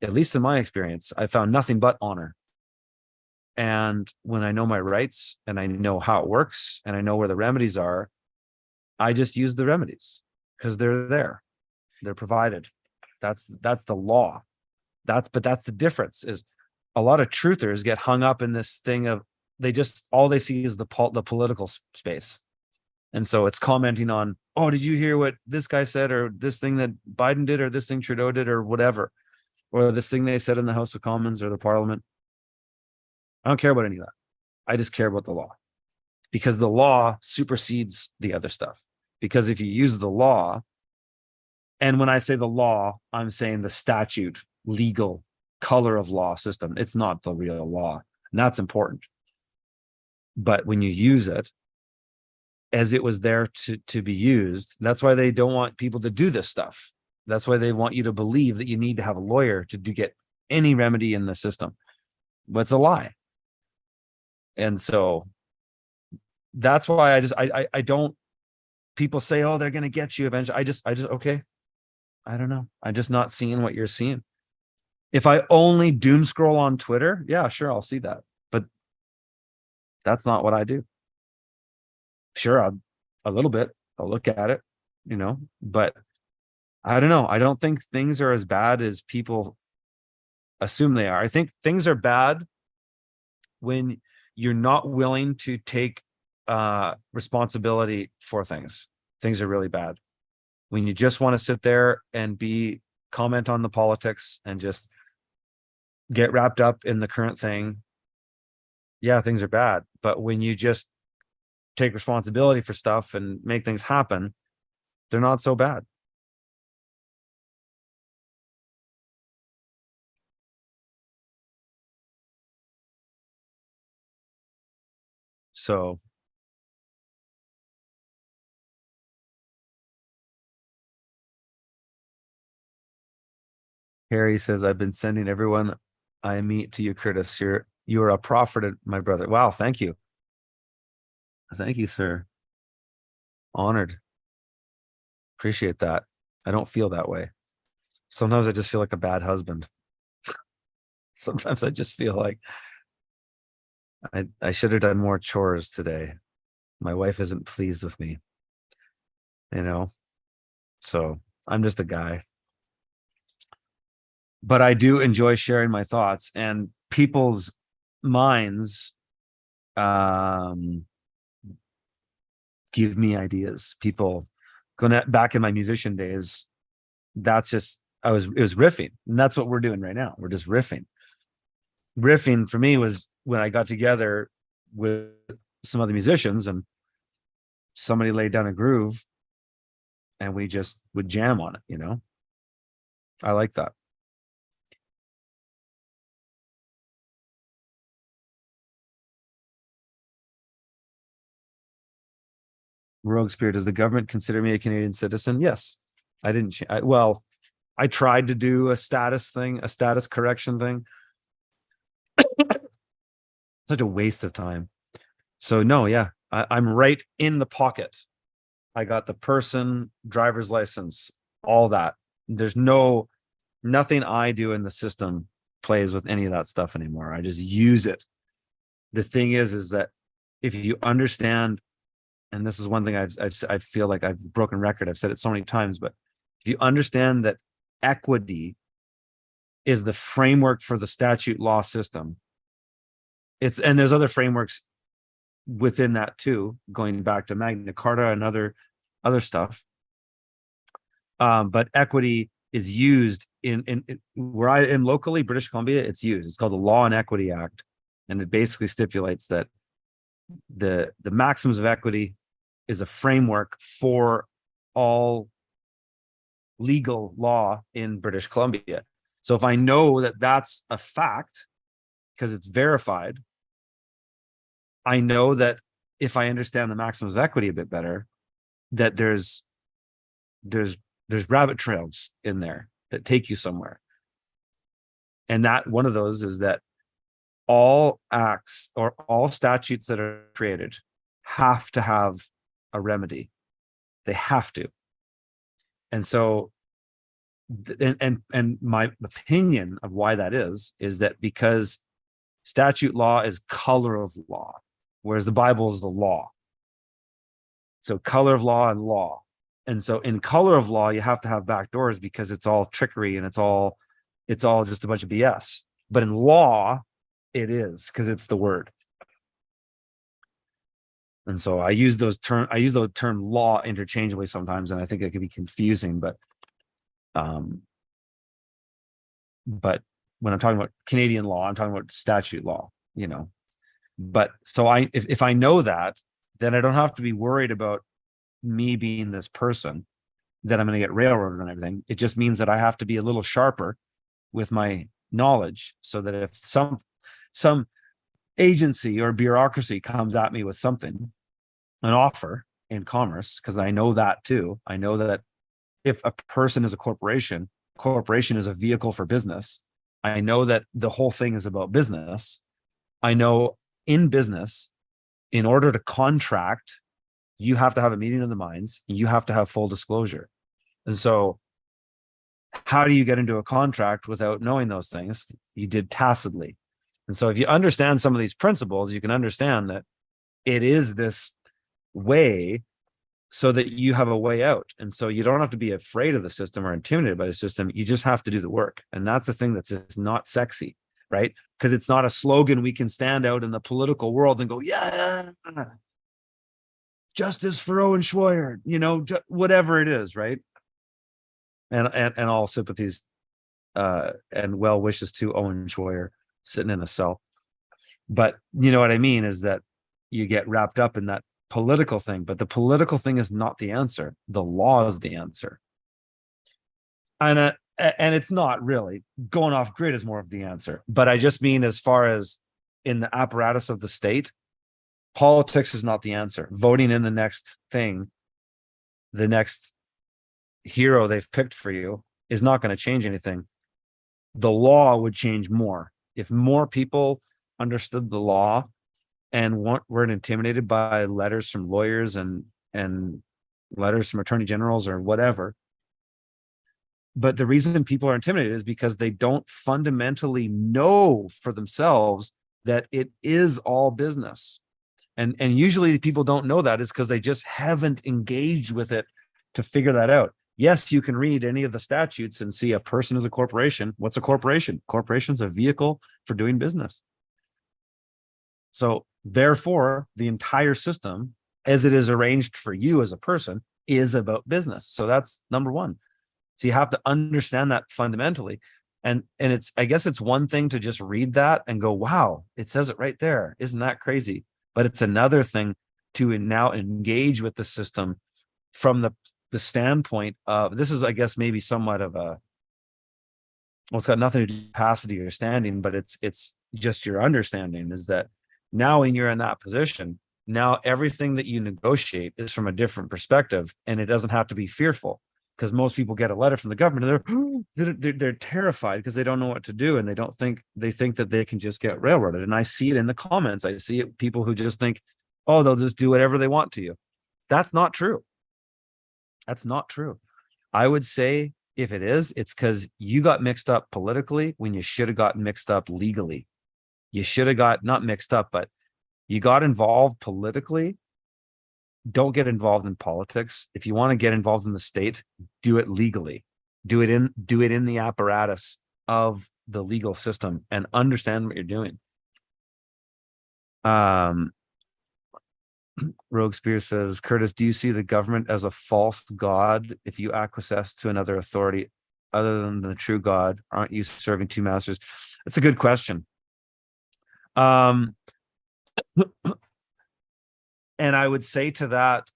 S1: at least in my experience, I found nothing but honor. And when I know my rights and I know how it works and I know where the remedies are, I just use the remedies because they're there. They're provided. That's the law. That's the difference. Is a lot of truthers get hung up in this thing of all they see is the political space. And so it's commenting on, oh, did you hear what this guy said, or this thing that Biden did, or this thing Trudeau did, or whatever, or this thing they said in the House of Commons or the Parliament. I don't care about any of that. I just care about the law, because the law supersedes the other stuff. Because if you use the law, and when I say the law, I'm saying the statute, legal, color of law system. It's not the real law, and that's important. But when you use it as it was there to be used, that's why they don't want people to do this stuff. That's why they want you to believe that you need to have a lawyer to get any remedy in the system. But it's a lie. And so that's why I don't, people say, oh, they're going to get you eventually. I just, okay. I don't know. I'm just not seeing what you're seeing. If I only doom scroll on Twitter, yeah, sure, I'll see that. But that's not what I do. Sure, a little bit. I'll look at it, but I don't know. I don't think things are as bad as people assume they are. I think things are bad when you're not willing to take responsibility for things. Things are really bad. When you just want to sit there and comment on the politics and just get wrapped up in the current thing, yeah, things are bad. But when you just take responsibility for stuff and make things happen, they're not so bad. So Harry says, I've been sending everyone I meet to you, Curtis. You're a prophet, my brother. Wow, thank you. Thank you, sir. Honored. Appreciate that. I don't feel that way. Sometimes I just feel like a bad husband. Sometimes I just feel like I should have done more chores today. My wife isn't pleased with me, so I'm just a guy. But I do enjoy sharing my thoughts, and people's minds give me ideas. People going back in my musician days, that's just it was riffing, and that's what we're doing right now. We're just riffing. Riffing for me was when I got together with some other musicians and somebody laid down a groove, and we just would jam on it. I like that. Rogue Spirit, does the government consider me a Canadian citizen? Yes. I didn't. Well, I tried to do a status thing, a status correction thing. Such a waste of time. So no, yeah, I'm right in the pocket. I got the person, driver's license, all that. There's nothing I do in the system plays with any of that stuff anymore. I just use it. The thing is that if you understand, and this is one thing I feel like I've broken record. I've said it so many times, but if you understand that equity is the framework for the statute law system, and there's other frameworks within that too, going back to Magna Carta and other stuff. But equity is used in where I am locally, British Columbia. It's used. It's called the Law and Equity Act, and it basically stipulates that the maxims of equity is a framework for all legal law in British Columbia. So if I know that that's a fact because it's verified, I know that if I understand the maxims of equity a bit better, that there's rabbit trails in there that take you somewhere. And that one of those is that all acts or all statutes that are created have to have a remedy. They have to. And so, and my opinion of why that is that because statute law is color of law, whereas the Bible is the law. So color of law and law. And so in color of law, you have to have back doors because it's all trickery and it's all just a bunch of BS. But in law, it is because it's the word. And so I use the term law interchangeably sometimes, and I think it can be confusing, but when I'm talking about Canadian law, I'm talking about statute law, But so if I know that, then I don't have to be worried about me being this person that I'm going to get railroaded and everything. It just means that I have to be a little sharper with my knowledge so that if some agency or bureaucracy comes at me with something, an offer in commerce, because I know that too. I know that if a person is a corporation is a vehicle for business. I know that the whole thing is about business. I know in business, in order to contract, you have to have a meeting of the minds. You have to have full disclosure. And so how do you get into a contract without knowing those things? You did tacitly. And so if you understand some of these principles, you can understand that it is this way so that you have a way out. And so you don't have to be afraid of the system or intimidated by the system. You just have to do the work. And that's the thing that's just not sexy, right? Because it's not a slogan we can stand out in the political world and go, yeah, justice for Owen Schroyer, whatever it is, right? And all sympathies and well wishes to Owen Schroyer sitting in a cell. But you know what I mean is that you get wrapped up in that political thing, but the political thing is not the answer. The law is the answer. And it's not really. Going off grid is more of the answer. But I just mean as far as in the apparatus of the state, politics is not the answer. Voting in the next thing, the next hero they've picked for you is not going to change anything. The law would change more. If more people understood the law and weren't intimidated by letters from lawyers and letters from attorney generals or whatever. But the reason people are intimidated is because they don't fundamentally know for themselves that it is all business. And usually people don't know that is because they just haven't engaged with it to figure that out. Yes, you can read any of the statutes and see a person is a corporation. What's a corporation? Corporation's a vehicle for doing business. So therefore, the entire system, as it is arranged for you as a person, is about business. So that's number one. So you have to understand that fundamentally. And I guess it's one thing to just read that and go, wow, it says it right there. Isn't that crazy? But it's another thing to now engage with the system from the the standpoint of, this is, I guess, maybe somewhat of a, well, it's got nothing to do with capacity or standing, but it's just your understanding is that now when you're in that position, now everything that you negotiate is from a different perspective, and it doesn't have to be fearful, because most people get a letter from the government and they're terrified because they don't know what to do, and they think that they can just get railroaded. And I see it in the comments. I see it, people who just think, oh, they'll just do whatever they want to you. That's not true. That's not true. I would say if it is, it's because you got mixed up politically when you should have gotten mixed up legally. You should have got, not mixed up, but you got involved politically. Don't get involved in politics. If you want to get involved in the state, do it legally. Do it in the apparatus of the legal system and understand what you're doing. Rogue Spear says, Curtis, do you see the government as a false god if you acquiesce to another authority other than the true God? Aren't you serving two masters? That's a good question. And I would say to that,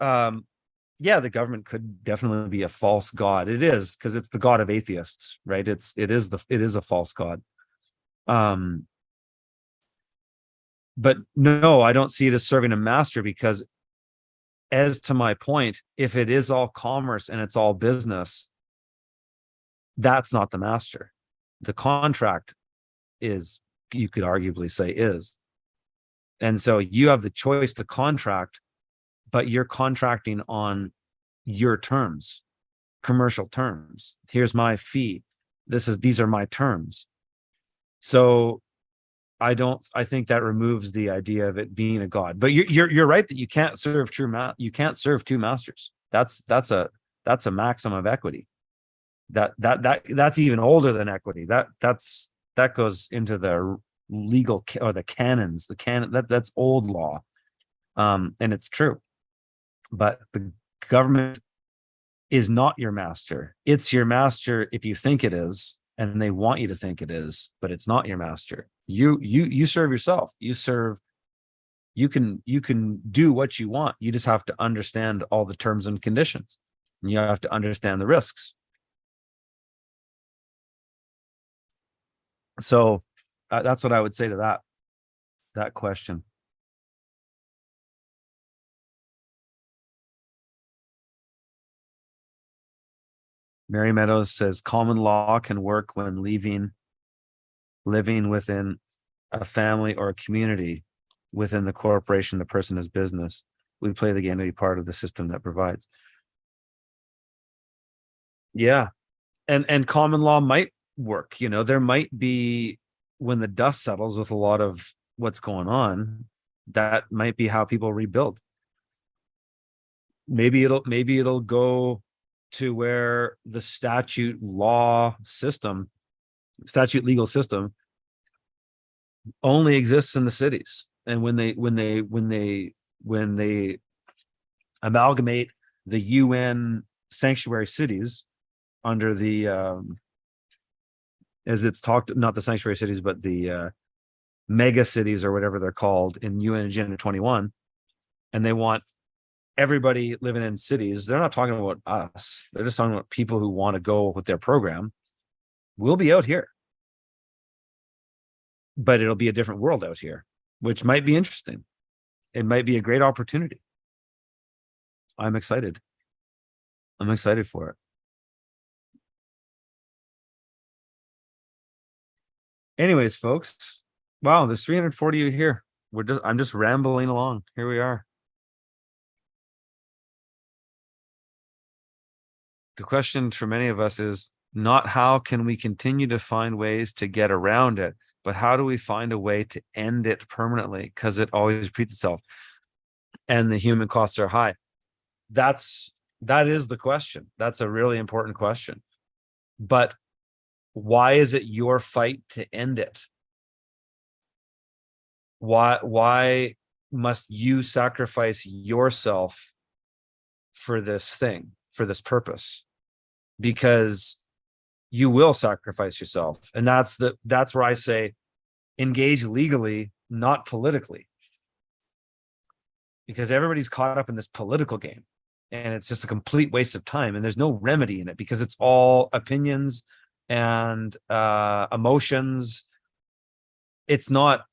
S1: yeah, the government could definitely be a false god. It is, because it's the god of atheists, right? It is a false god. But no, I don't see it as serving a master, because, as to my point, if it is all commerce and it's all business, that's not the master. The contract is, you could arguably say, is. And so you have the choice to contract, but you're contracting on your terms, commercial terms. Here's my fee. These are my terms. So I think that removes the idea of it being a god. But you're right that you can't serve you can't serve two masters. That's a maxim of equity. That's even older than equity. That goes into the legal, or the canons. That's old law. And it's true. But the government is not your master. It's your master if you think it is, and they want you to think it is, but it's not your master. You serve yourself. You can do what you want. You just have to understand all the terms and conditions. And you have to understand the risks. So that's what I would say to that question. Mary Meadows says common law can work when living within a family or a community. Within the corporation, the person is business. We play the game to be part of the system that provides. Yeah. And common law might work. There might be, when the dust settles with a lot of what's going on, that might be how people rebuild. Maybe it'll go to where the statute legal system only exists in the cities. And when they amalgamate the UN sanctuary cities under the as it's talked, not the sanctuary cities, but the mega cities, or whatever they're called, in UN Agenda 21, and they want everybody living in cities. They're not talking about us. They're just talking about people who want to go with their program. We'll be out here, but it'll be a different world out here, which might be interesting. It might be a great opportunity. I'm excited for it. Anyways, folks, wow, there's 340 of you here. I'm just rambling along. Here we are. The question for many of us is not how can we continue to find ways to get around it, but how do we find a way to end it permanently? Because it always repeats itself and the human costs are high. That is the question. That's a really important question. But why is it your fight to end it? Why must you sacrifice yourself for this thing, for this purpose? Because you will sacrifice yourself. And that's where I say engage legally, not politically. Because everybody's caught up in this political game. and it's just a complete waste of time, and there's no remedy in it because it's all opinions and emotions. It's not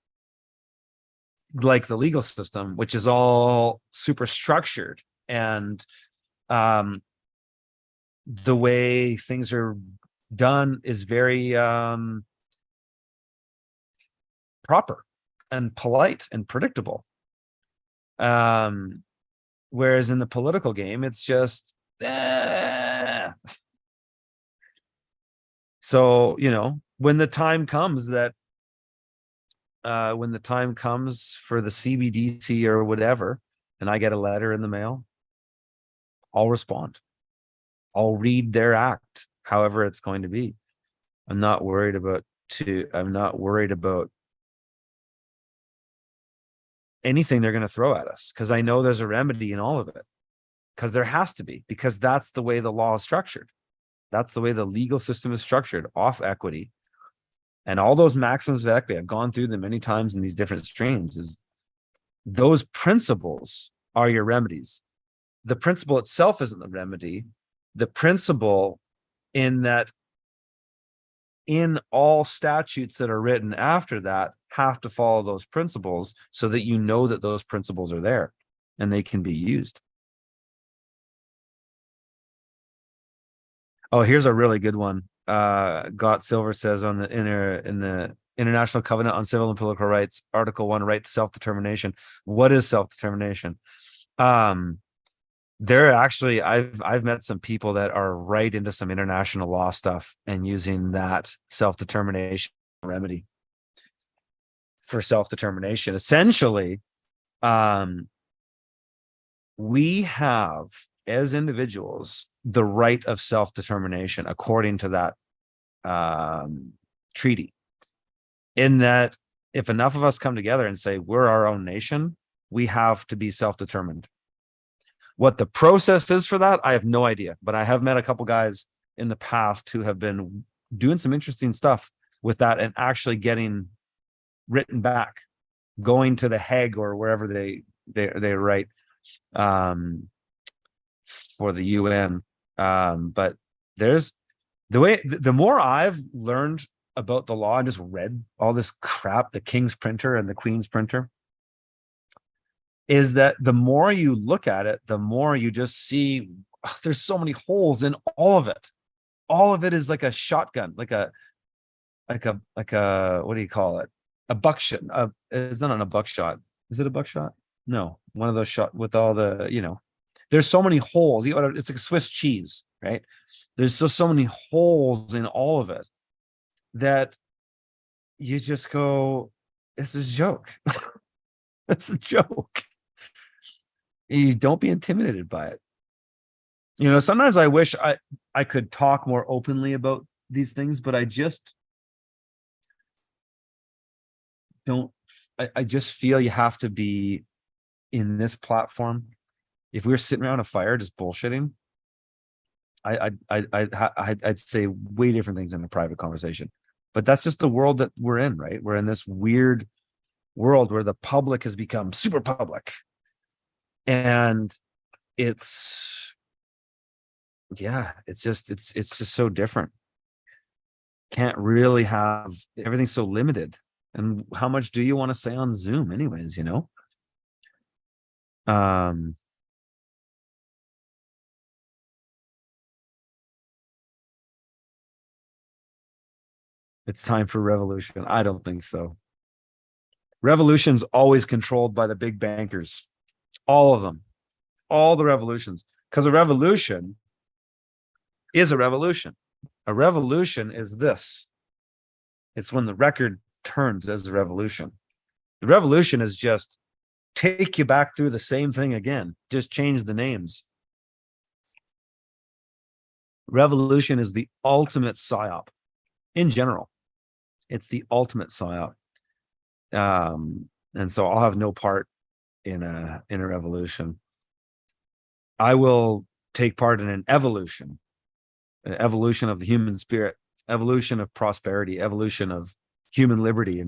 S1: like the legal system, which is all super structured, and the way things are done is very proper and polite and predictable. Whereas in the political game, it's just so, when the time comes for the CBDC or whatever, and I get a letter in the mail, I'll respond. I'll read their act, however it's going to be. I'm not worried about anything they're going to throw at us, because I know there's a remedy in all of it, because there has to be, because that's the way the law is structured. That's the way the legal system is structured, off equity. And all those maxims of equity, I've gone through them many times in these different streams, is those principles are your remedies. The principle itself isn't the remedy. The principle in that in all statutes that are written after that have to follow those principles, so that you know that those principles are there and they can be used. Oh, here's a really good one. Got Silver says in the International Covenant on Civil and Political Rights, Article 1, right to self-determination. What is self-determination? There actually, I've met some people that are right into some international law stuff and using that self-determination remedy for self-determination. Essentially, we have, as individuals, the right of self-determination according to that treaty, in that if enough of us come together and say we're our own nation, we have to be self-determined. What the process is for that, I have no idea, but I have met a couple guys in the past who have been doing some interesting stuff with that and actually getting written back, going to the Hague or wherever they write for the UN. But there's the more I've learned about the law and just read all this crap, the King's printer and the Queen's printer, is that the more you look at it, the more you just see there's so many holes in all of it. All of it is like a shotgun, like a what do you call it? A buckshot. It's not a buckshot. Is it a buckshot? No, one of those shot with all the, there's so many holes. It's like a Swiss cheese, right? There's so many holes in all of it that you just go, it's a joke. It's a joke. You don't be intimidated by it. Sometimes I wish I could talk more openly about these things, but I just don't. I just feel you have to be in this platform. If we were sitting around a fire just bullshitting, I'd say way different things in a private conversation. But that's just the world that we're in, right? We're in this weird world where the public has become super public. And it's just so different. Can't really have everything, so limited. And how much do you want to say on Zoom anyways, it's time for revolution. I don't think so. Revolution's always controlled by the big bankers. All of them. All the revolutions. Because a revolution is a revolution. A revolution is this. It's when the record turns as a revolution. The revolution is just take you back through the same thing again. Just change the names. Revolution is the ultimate psyop in general. It's the ultimate psyop. And so I'll have no part in a revolution. I will take part in an evolution of the human spirit, evolution of prosperity, evolution of human liberty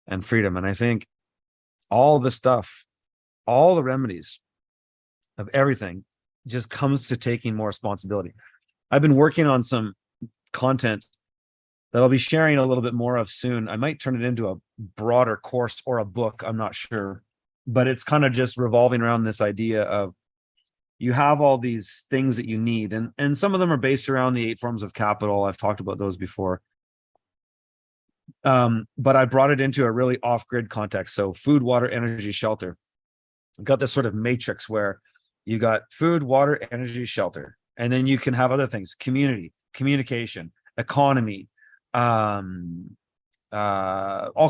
S1: and freedom. And I think all the stuff, all the remedies of everything just comes to taking more responsibility. I've been working on some content that I'll be sharing a little bit more of soon. I might turn it into a broader course or a book, I'm not sure, but it's kind of just revolving around this idea of you have all these things that you need, and some of them are based around the 8 forms of capital. I've talked about those before. But I brought it into a really off-grid context. So food, water, energy, shelter. I've got this sort of matrix where you got food, water, energy, shelter, and then you can have other things: community, communication, economy, all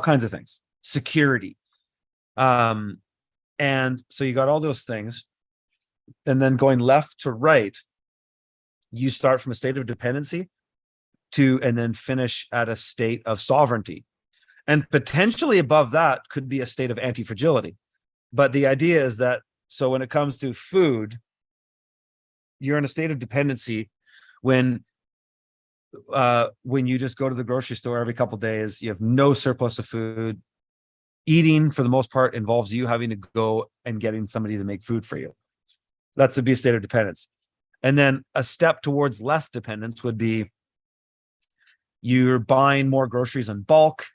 S1: kinds of things, security. And so you got all those things, and then going left to right, you start from a state of dependency and then finish at a state of sovereignty. And potentially above that could be a state of anti-fragility. But the idea is that, so when it comes to food, you're in a state of dependency when you just go to the grocery store every couple of days, you have no surplus of food. Eating, for the most part, involves you having to go and getting somebody to make food for you. That's to be a state of dependence. And then a step towards less dependence would be you're buying more groceries in bulk.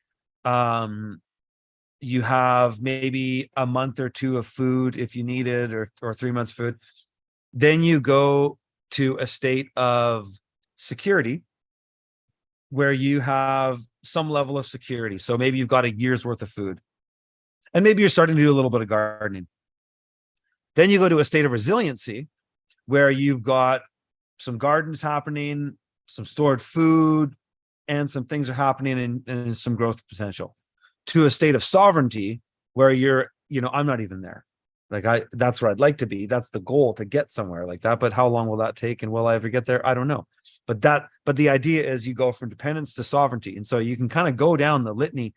S1: You have maybe a month or two of food if you need it, or 3 months food. Then you go to a state of security where you have some level of security. So maybe you've got a year's worth of food, and maybe you're starting to do a little bit of gardening. Then you go to a state of resiliency where you've got some gardens happening, some stored food, and some things are happening and some growth potential. To a state of sovereignty where you're, I'm not even there. Like that's where I'd like to be. That's the goal, to get somewhere like that. But how long will that take? And will I ever get there? I don't know. But the idea is you go from dependence to sovereignty. And so you can kind of go down the litany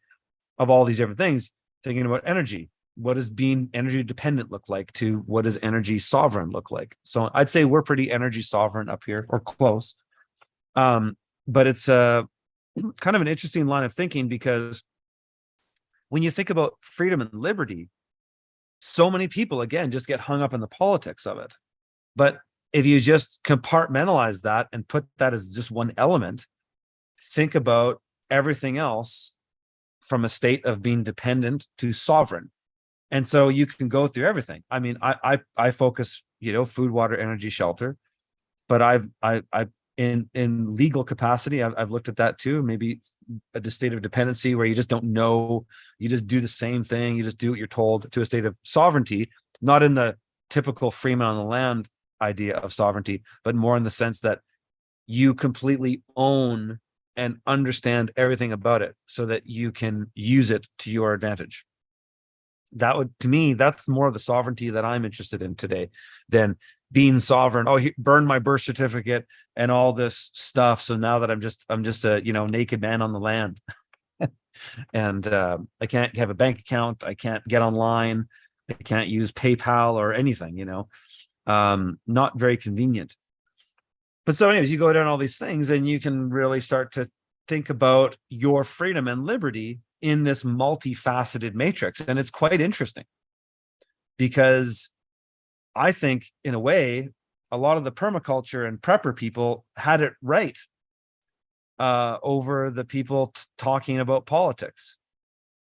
S1: of all these different things, thinking about energy. What does being energy dependent look like to what does energy sovereign look like? So I'd say we're pretty energy sovereign up here, or close. But it's kind of an interesting line of thinking, because when you think about freedom and liberty, so many people, again, just get hung up in the politics of it. But if you just compartmentalize that and put that as just one element, think about everything else from a state of being dependent to sovereign. And so you can go through everything. I mean, I focus, food, water, energy, shelter, but I've in legal capacity, I've looked at that too. Maybe a state of dependency where you just don't know, you just do the same thing, you just do what you're told, to a state of sovereignty, not in the typical free man on the land idea of sovereignty, but more in the sense that you completely own and understand everything about it so that you can use it to your advantage. That would, to me, that's more of the sovereignty that I'm interested in today than being sovereign. Oh, burn my birth certificate and all this stuff. So now that I'm just a, naked man on the land and I can't have a bank account. I can't get online. I can't use PayPal or anything, not very convenient. But so anyways, you go down all these things and you can really start to think about your freedom and liberty in this multifaceted matrix. And it's quite interesting, because I think, in a way, a lot of the permaculture and prepper people had it right over the people talking about politics,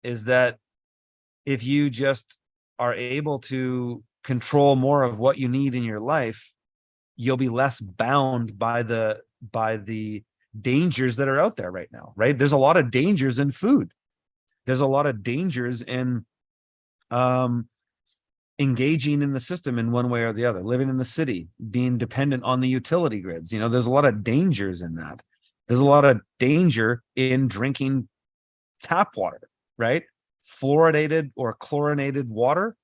S1: is that if you just are able to control more of what you need in your life, you'll be less bound by the dangers that are out there right now, right? There's a lot of dangers in food. There's a lot of dangers in engaging in the system in one way or the other, living in the city, being dependent on the utility grids. There's a lot of dangers in that. There's a lot of danger in drinking tap water, right? Fluoridated or chlorinated water.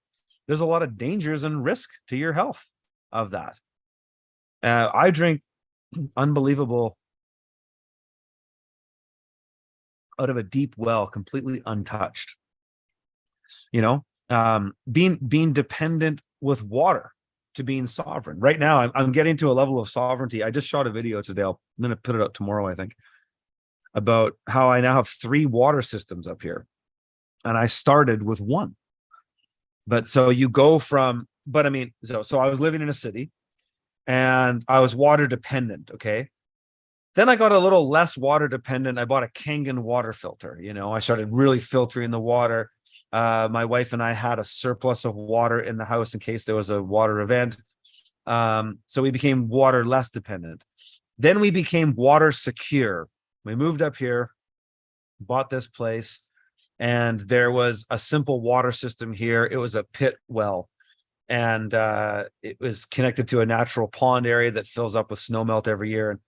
S1: There's a lot of dangers and risk to your health of that. I drink unbelievable out of a deep well, completely untouched. Being dependent with water to being sovereign. Right now, I'm getting to a level of sovereignty. I just shot a video today. I'm going to put it out tomorrow, I think, about how I now have 3 water systems up here, and I started with 1. But so you go from, so I was living in a city, and I was water dependent. Okay. Then I got a little less water dependent. I bought a Kangen water filter. I started really filtering the water. My wife and I had a surplus of water in the house in case there was a water event. So we became water less dependent. Then we became water secure. We moved up here, bought this place, and there was a simple water system here. It was a pit well, and it was connected to a natural pond area that fills up with snowmelt every year. And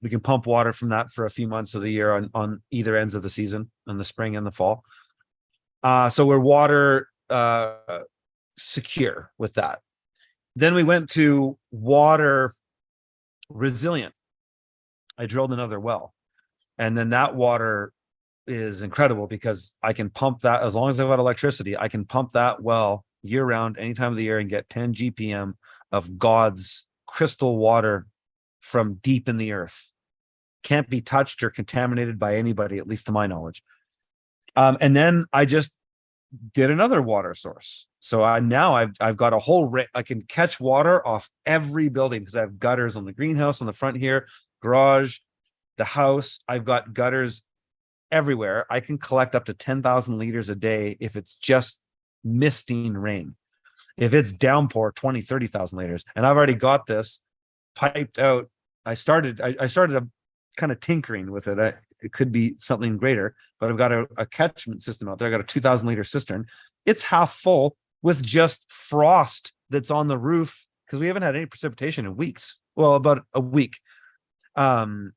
S1: we can pump water from that for a few months of the year on either ends of the season, in the spring and the fall. So we're water secure with that. Then we went to water resilient. I drilled another well, and then that water is incredible because I can pump that as long as I've got electricity. I can pump that well year round, any time of the year, and get 10 GPM of God's crystal water from deep in the earth. Can't be touched or contaminated by anybody, at least to my knowledge. And then I just did another water source. So I've got a whole I can catch water off every building because I have gutters on the greenhouse on the front here, garage, the house. I've got gutters everywhere. I can collect up to 10,000 liters a day if it's just misting rain. If it's downpour, 20, 30,000 liters. And I've already got this piped out. I started a kind of tinkering with it. It could be something greater, but I've got a catchment system out there. I got a 2,000 liter cistern. It's half full with just frost that's on the roof because we haven't had any precipitation in weeks. Well, about a week. And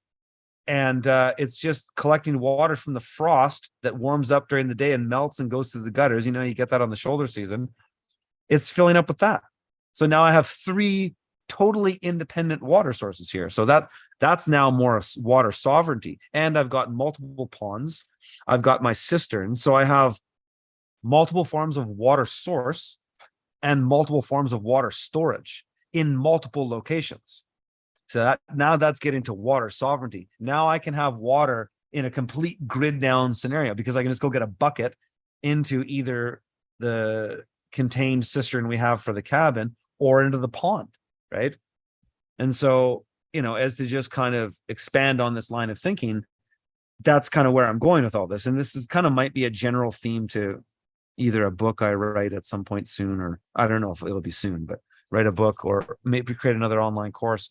S1: it's just collecting water from the frost that warms up during the day and melts and goes through the gutters. You get that on the shoulder season. It's filling up with that. So now I have 3 totally independent water sources here. So that's now more water sovereignty. And I've got multiple ponds. I've got my cistern. So I have multiple forms of water source and multiple forms of water storage in multiple locations. So now that's getting to water sovereignty. Now I can have water in a complete grid down scenario because I can just go get a bucket into either the contained cistern we have for the cabin or into the pond, right? And so, as to just kind of expand on this line of thinking, that's kind of where I'm going with all this. And this is kind of might be a general theme to either a book I write at some point soon, or I don't know if it'll be soon, but write a book or maybe create another online course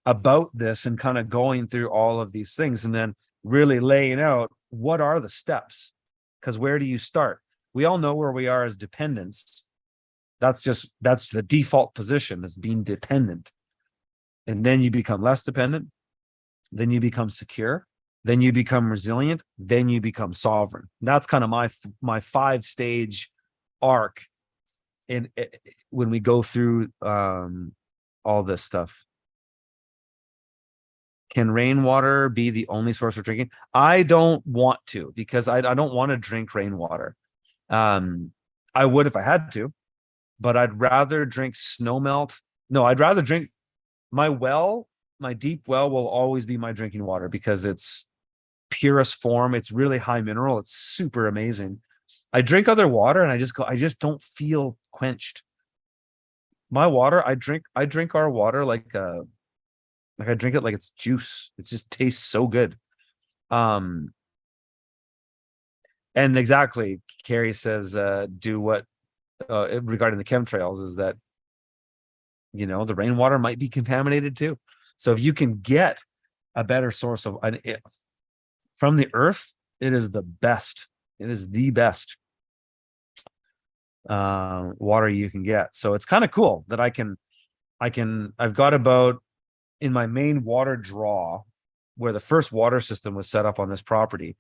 S1: about this and kind of going through all of these things and then really laying out what are the steps, because where do you start? We all know where we are as dependents. That's the default position, is being dependent. And then you become less dependent. Then you become secure. Then you become resilient. Then you become sovereign. That's kind of my 5-stage arc in when we go through all this stuff. Can rainwater be the only source of drinking? I don't want to, because I don't want to drink rainwater. I would if I had to, but I'd rather drink snowmelt. No, I'd rather drink my deep well will always be my drinking water because it's purest form. It's really high mineral. It's super amazing. I drink other water and I just don't feel quenched. My water, I drink our water like I drink it like it's juice. It just tastes so good. And exactly, Carrie says, do what regarding the chemtrails is that, the rainwater might be contaminated too. So if you can get a better source of from the earth, it is the best. It is the best water you can get. So it's kind of cool that I've got about, in my main water draw, where the first water system was set up on this property,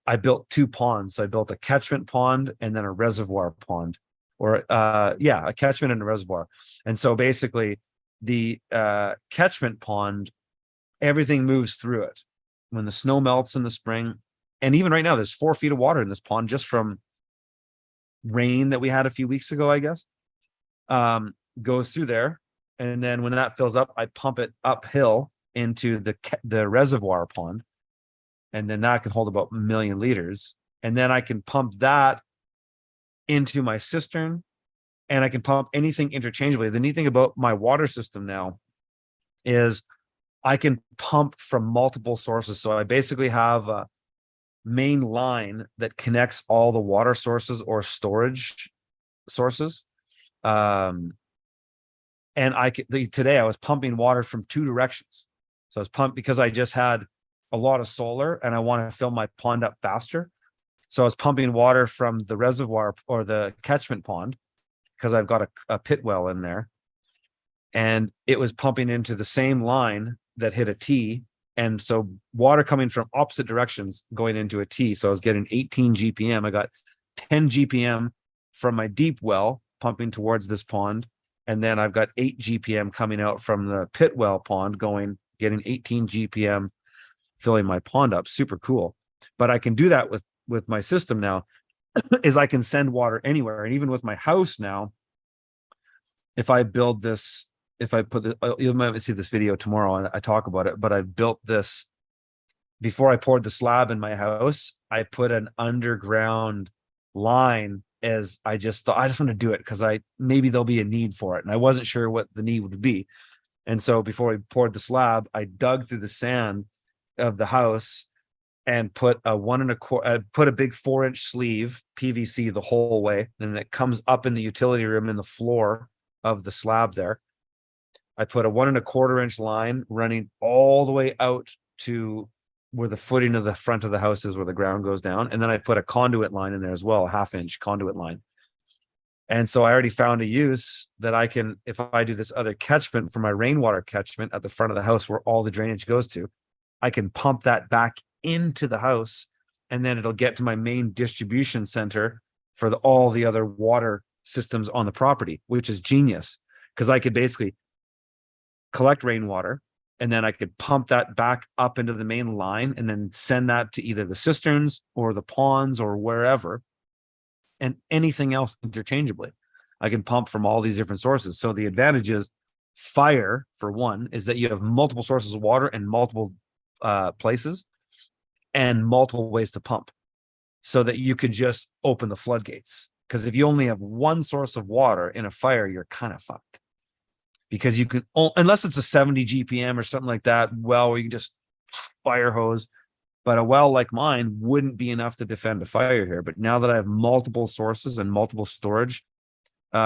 S1: I built 2 ponds. So I built a catchment pond and then a reservoir pond, or a catchment and a reservoir. And so basically the catchment pond, everything moves through it. When the snow melts in the spring, and even right now, there's 4 feet of water in this pond just from rain that we had a few weeks ago, I guess, goes through there. And then when that fills up, I pump it uphill into the reservoir pond. And then that can hold about 1 million liters. And then I can pump that into my cistern. and I can pump anything interchangeably. The neat thing about my water system now is I can pump from multiple sources. So I basically have a main line that connects all the water sources or storage sources. And today I was pumping water from 2 directions. So I was pumped because I just had a lot of solar and I want to fill my pond up faster. So I was pumping water from the reservoir or the catchment pond because I've got a pit well in there. And it was pumping into the same line that hit a T. And so water coming from opposite directions going into a T. So I was getting 18 GPM. I got 10 GPM from my deep well pumping towards this pond. And then I've got 8 GPM coming out from the pit well pond getting 18 GPM, filling my pond up. Super cool. But I can do that with my system now, is I can send water anywhere. And even with my house now, if I build this, if I put the, you might see this video tomorrow and I talk about it, but I built this before I poured the slab in my house. I put an underground line as I just thought, I just want to do it because maybe there'll be a need for it. And I wasn't sure what the need would be. And so before I poured the slab, I dug through the sand of the house and put a 1 1/4, put a big 4-inch sleeve PVC the whole way. And it comes up in the utility room in the floor of the slab there. I put a 1 1/4-inch line running all the way out to where the footing of the front of the house is, where the ground goes down. And then I put a conduit line in there as well, a 1/2-inch conduit line. And so I already found a use that I can, if I do this other catchment for my rainwater catchment at the front of the house where all the drainage goes to, I can pump that back into the house, and then it'll get to my main distribution center for all the other water systems on the property, which is genius because I could basically collect rainwater and then I could pump that back up into the main line and then send that to either the cisterns or the ponds or wherever, and anything else interchangeably. I can pump from all these different sources. So the advantage is fire, for one, is that you have multiple sources of water and multiple places and multiple ways to pump so that you could just open the floodgates. Because if you only have one source of water in a fire, you're kind of fucked. Because you can, unless it's a 70 GPM or something like that, well, where you can just fire hose. But a well like mine wouldn't be enough to defend a fire here. But now that I have multiple sources and multiple storage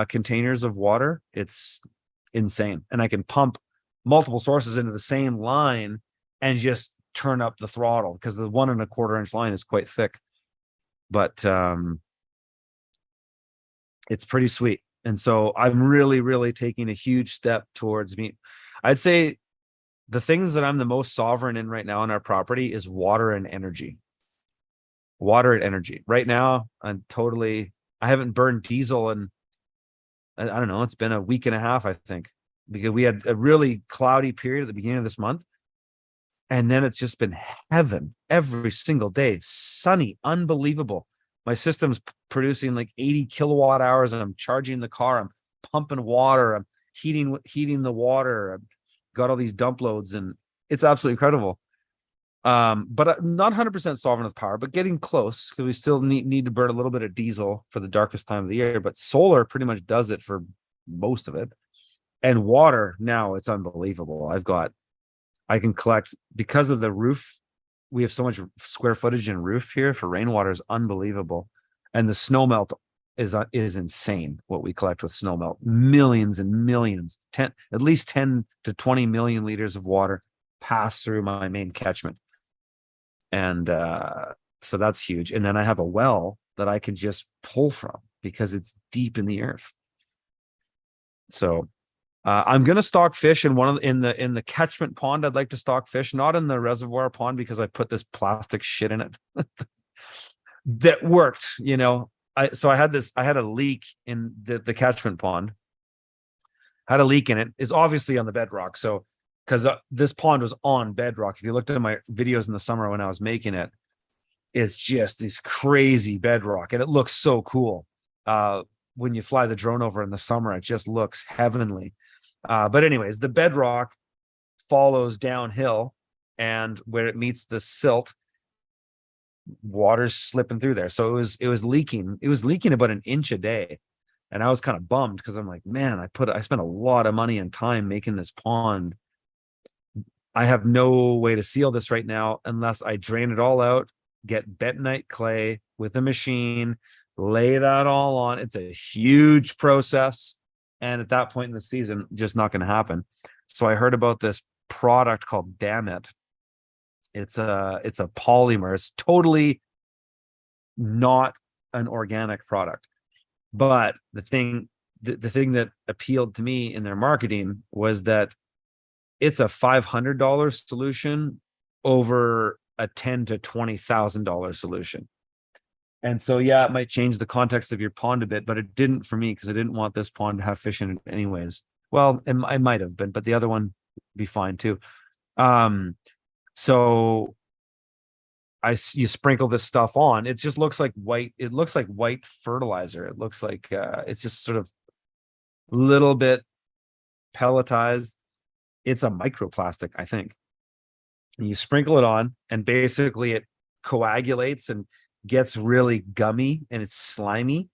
S1: containers of water, it's insane. And I can pump multiple sources into the same line and just turn up the throttle because the 1 1/4-inch line is quite thick. But it's pretty sweet. And so I'm really, really taking a huge step towards me. I'd say the things that I'm the most sovereign in right now on our property is water and energy. Water and energy. Right now, I haven't burned diesel in, I don't know, it's been a week and a half, I think, because we had a really cloudy period at the beginning of this month. And then it's just been heaven every single day. Sunny, unbelievable. My system's producing like 80 kilowatt hours and I'm charging the car. I'm pumping water. I'm heating the water. I've got all these dump loads and it's absolutely incredible. But not 100% sovereign with power, but getting close because we still need to burn a little bit of diesel for the darkest time of the year. But solar pretty much does it for most of it. And water now, it's unbelievable. I can collect because of the roof. We have so much square footage in roof here for rainwater is unbelievable. And the snow melt is insane what we collect with snow melt. Millions and millions, at least 10 to 20 million liters of water pass through my main catchment. And so that's huge. And then I have a well that I can just pull from because it's deep in the earth. So I'm gonna stock fish in in the catchment pond. I'd like to stock fish, not in the reservoir pond because I put this plastic shit in it that worked. I had a leak in the catchment pond. Had a leak in it. Is obviously on the bedrock. So because this pond was on bedrock. If you looked at my videos in the summer when I was making it, it's just this crazy bedrock, and it looks so cool. When you fly the drone over in the summer, it just looks heavenly. But anyways, the bedrock follows downhill, and where it meets the silt, water's slipping through there. So it was leaking. It was leaking about an inch a day. And I was kind of bummed because I'm like, man, I spent a lot of money and time making this pond. I have no way to seal this right now unless I drain it all out, get bentonite clay with a machine, lay that all on. It's a huge process. And at that point in the season, just not going to happen. So I heard about this product called Damn It. It's a polymer. It's totally not an organic product. But the thing that appealed to me in their marketing was that it's a $500 solution over a $10,000 to $20,000 solution. And so, yeah, it might change the context of your pond a bit, but it didn't for me because I didn't want this pond to have fish in it anyways. Well, I might have been, but the other one be fine too. So you sprinkle this stuff on. It just looks like white. It looks like white fertilizer. It looks like it's just sort of little bit pelletized. It's a microplastic, I think. And you sprinkle it on, and basically it coagulates and gets really gummy and it's slimy,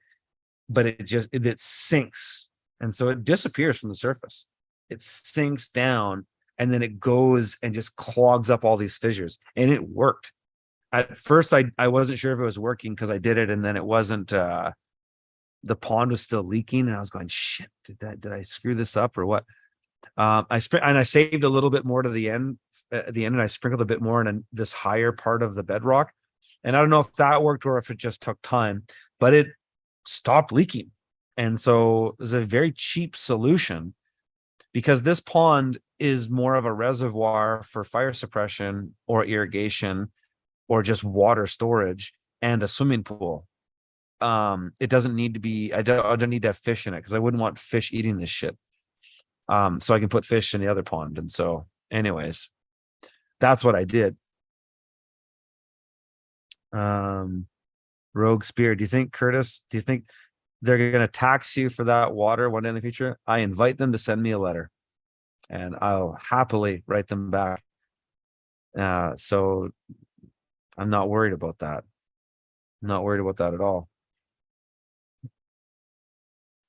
S1: but it sinks, and so it disappears from the surface. It sinks down, and then it goes and just clogs up all these fissures, and it worked. At first, I wasn't sure if it was working because I did it, and then it wasn't. The pond was still leaking, and I was going, "Shit, did I screw this up or what?" I saved a little bit more to the end. At the end, and I sprinkled a bit more in this higher part of the bedrock. And I don't know if that worked or if it just took time, but it stopped leaking. And so it was a very cheap solution because this pond is more of a reservoir for fire suppression or irrigation or just water storage and a swimming pool. It doesn't need to be, I don't need to have fish in it because I wouldn't want fish eating this shit. So I can put fish in the other pond. And so anyways, that's what I did. Rogue Spear, do you think they're going to tax you for that water one day in the future? I invite them to send me a letter and I'll happily write them back. So I'm not worried about that. I'm not worried about that at all.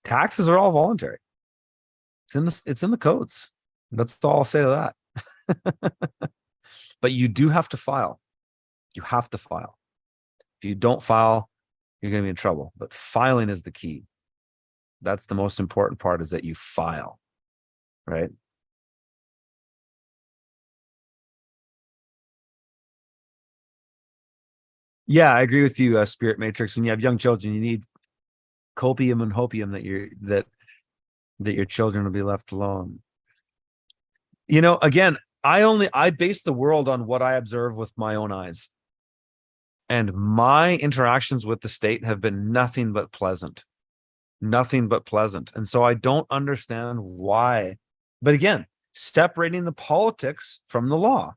S1: Taxes are all voluntary. It's in the codes. That's all I'll say to that. But you do have to file. You have to file. If you don't file, you're going to be in trouble. But filing is the key. That's the most important part, is that you file, right? Yeah, I agree with you, Spirit Matrix. When you have young children, you need copium and hopium that your children will be left alone. You know, again, I base the world on what I observe with my own eyes. And my interactions with the state have been nothing but pleasant. Nothing but pleasant. And so I don't understand why. But again, separating the politics from the law.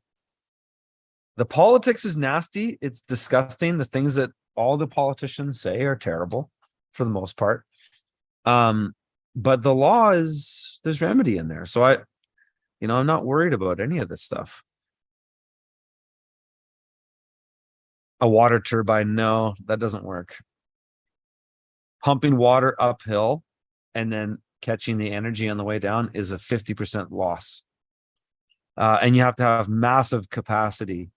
S1: The politics is nasty. It's disgusting. The things that all the politicians say are terrible for the most part. But the law there's remedy in there. So I'm not worried about any of this stuff. A water turbine, no, that doesn't work. Pumping water uphill and then catching the energy on the way down is a 50% loss. And you have to have massive capacity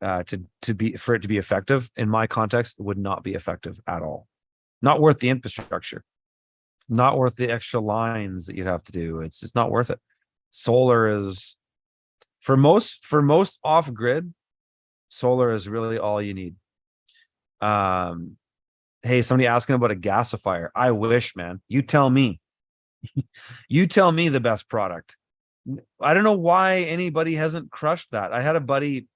S1: for it to be effective. In my context, it would not be effective at all. Not worth the infrastructure. Not worth the extra lines that you'd have to do. It's just not worth it. Solar is, for most off grid, solar is really all you need. Hey, somebody asking about a gasifier. I wish, man. You tell me. You tell me the best product. I don't know why anybody hasn't crushed that. I had a buddy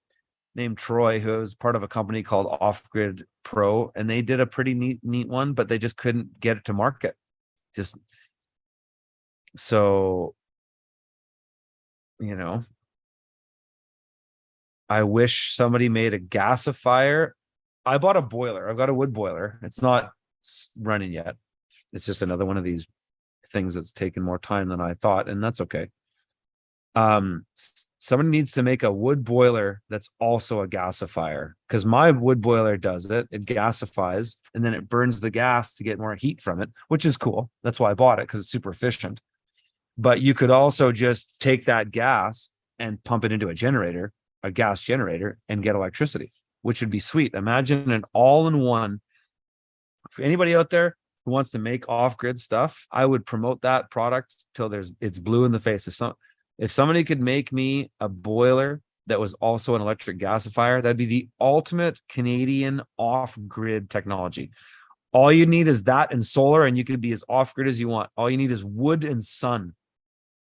S1: named Troy who was part of a company called Off Grid Pro, and they did a pretty neat one, but they just couldn't get it to market. Just so, I wish somebody made a gasifier. I bought a boiler. I've got a wood boiler. It's not running yet. It's just another one of these things that's taken more time than I thought, and that's okay. somebody needs to make a wood boiler that's also a gasifier, because my wood boiler does it. It gasifies and then it burns the gas to get more heat from it, which is cool. That's why I bought it, because it's super efficient. But you could also just take that gas and pump it into a generator, a gas generator, and get electricity, which would be sweet. Imagine an all-in-one. For anybody out there who wants to make off-grid stuff, I would promote that product till it's blue in the face. If somebody could make me a boiler that was also an electric gasifier, that'd be the ultimate Canadian off-grid technology. All you need is that and solar, and you could be as off-grid as you want. All you need is wood and sun,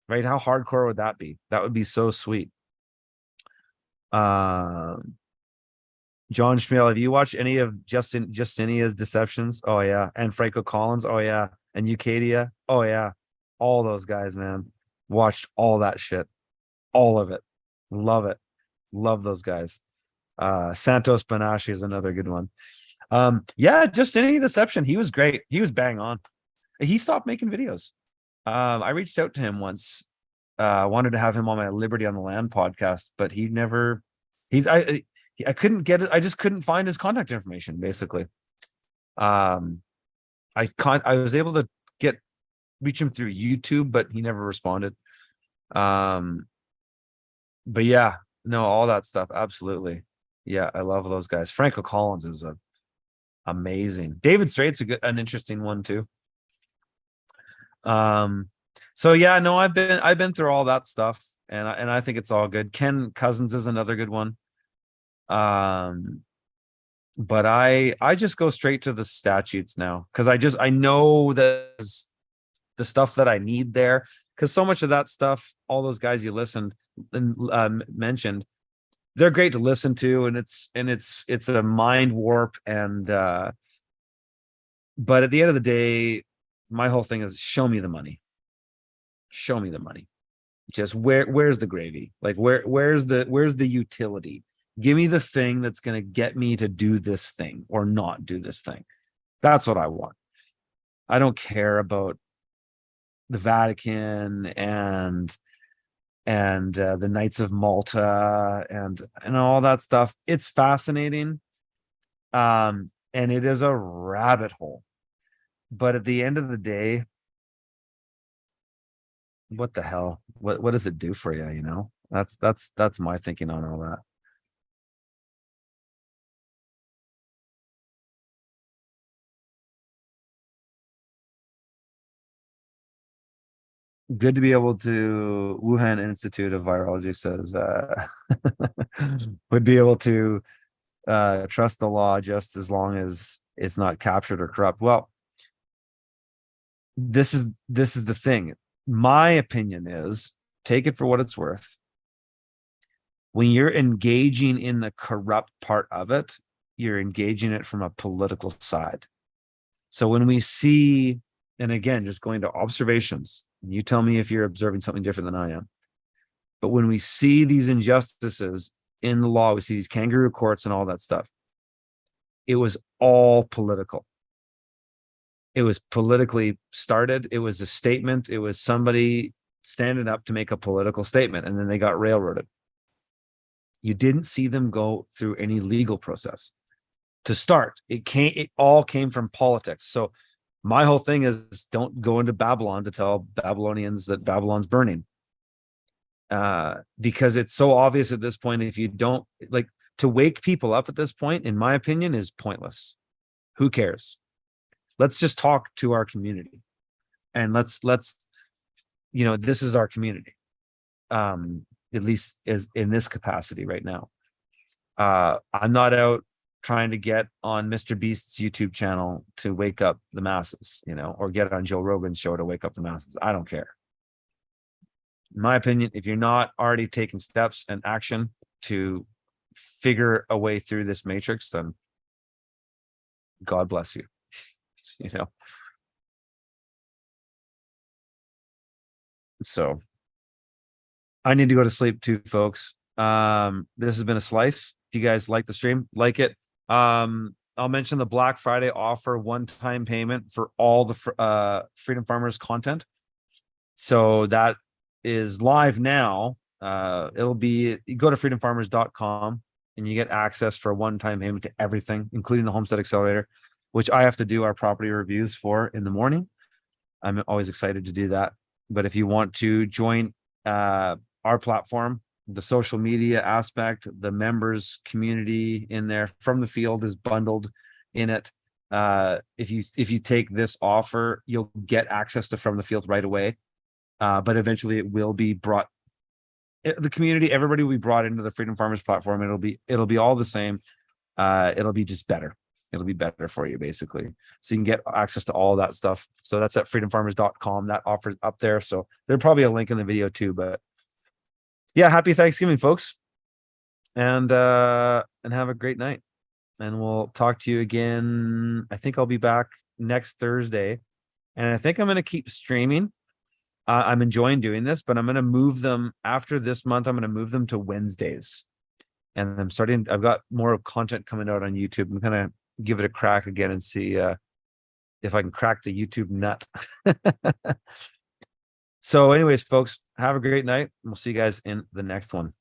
S1: right? How hardcore would that be? That would be so sweet. John Schmiel, have you watched any of Justinia's Deceptions? Oh yeah. And Franco Collins. Oh yeah. And Eucadia. Oh yeah. All those guys, man. Watched all that shit. All of it. Love it. Love those guys. Santos Panache is another good one. Yeah, Justinian Deception. He was great. He was bang on. He stopped making videos. I reached out to him once. Wanted to have him on my Liberty on the Land podcast, but he never. I couldn't get it. I just couldn't find his contact information. Basically, I was able to reach him through YouTube, but he never responded. But yeah, no, all that stuff, absolutely. Yeah, I love those guys. Franco Collins is amazing. David Straight's an interesting one too. So yeah, no, I've been through all that stuff, and I think it's all good. Ken Cousins is another good one. But I just go straight to the statutes now, because I know that the stuff that I need there, because so much of that stuff, all those guys you listened and mentioned, they're great to listen to, and it's a mind warp, and but at the end of the day, my whole thing is show me the money. Show me the money. Just where's the gravy? Like where's the utility? Give me the thing that's going to get me to do this thing or not do this thing. That's what I want. I don't care about the Vatican and the Knights of Malta and all that stuff. It's fascinating. And it is a rabbit hole. But at the end of the day, what the hell? What does it do for you? You know, that's my thinking on all that. Good to be able to. Wuhan Institute of Virology says would be able to trust the law just as long as it's not captured or corrupt. Well, this is the thing. My opinion is, take it for what it's worth. When you're engaging in the corrupt part of it, you're engaging it from a political side. So when we see, and again, just going to observations, and you tell me if you're observing something different than I am. But when we see these injustices in the law, we see these kangaroo courts and all that stuff, it was all political. It was politically started. It was a statement. It was somebody standing up to make a political statement, and then they got railroaded. You didn't see them go through any legal process to start. It all came from politics. So my whole thing is, don't go into Babylon to tell Babylonians that Babylon's burning. Because it's so obvious at this point. If you don't, like, to wake people up at this point, in my opinion, is pointless. Who cares? Let's just talk to our community, and let's this is our community. At least is in this capacity right now. I'm not out trying to get on Mr. Beast's YouTube channel to wake up the masses, or get on Joe Rogan's show to wake up the masses. I don't care. In my opinion, if you're not already taking steps and action to figure a way through this matrix, then God bless you. So I need to go to sleep too, folks. This has been a slice. If you guys like the stream, like it. I'll mention the Black Friday offer, one-time payment for all the Freedom Farmers content. So that is live now. It'll be, you go to freedomfarmers.com and you get access for a one-time payment to everything, including the Homestead Accelerator, which I have to do our property reviews for in the morning. I'm always excited to do that. But if you want to join our platform, the social media aspect, the members community in there from the field is bundled in it. If you take this offer, you'll get access to from the field right away. But eventually it will be brought, the community, everybody will be brought into the Freedom Farmers platform. It'll be all the same. It'll be just better. It'll be better for you, basically. So you can get access to all that stuff. So that's at freedomfarmers.com. That offer's up there. So there's probably a link in the video too. But yeah, happy Thanksgiving, folks. And have a great night. And we'll talk to you again. I think I'll be back next Thursday. And I think I'm going to keep streaming. I'm enjoying doing this, but I'm going to move them after this month. I'm going to move them to Wednesdays. And I've got more content coming out on YouTube. I'm going to give it a crack again and see if I can crack the YouTube nut. So anyways, folks, have a great night. We'll see you guys in the next one.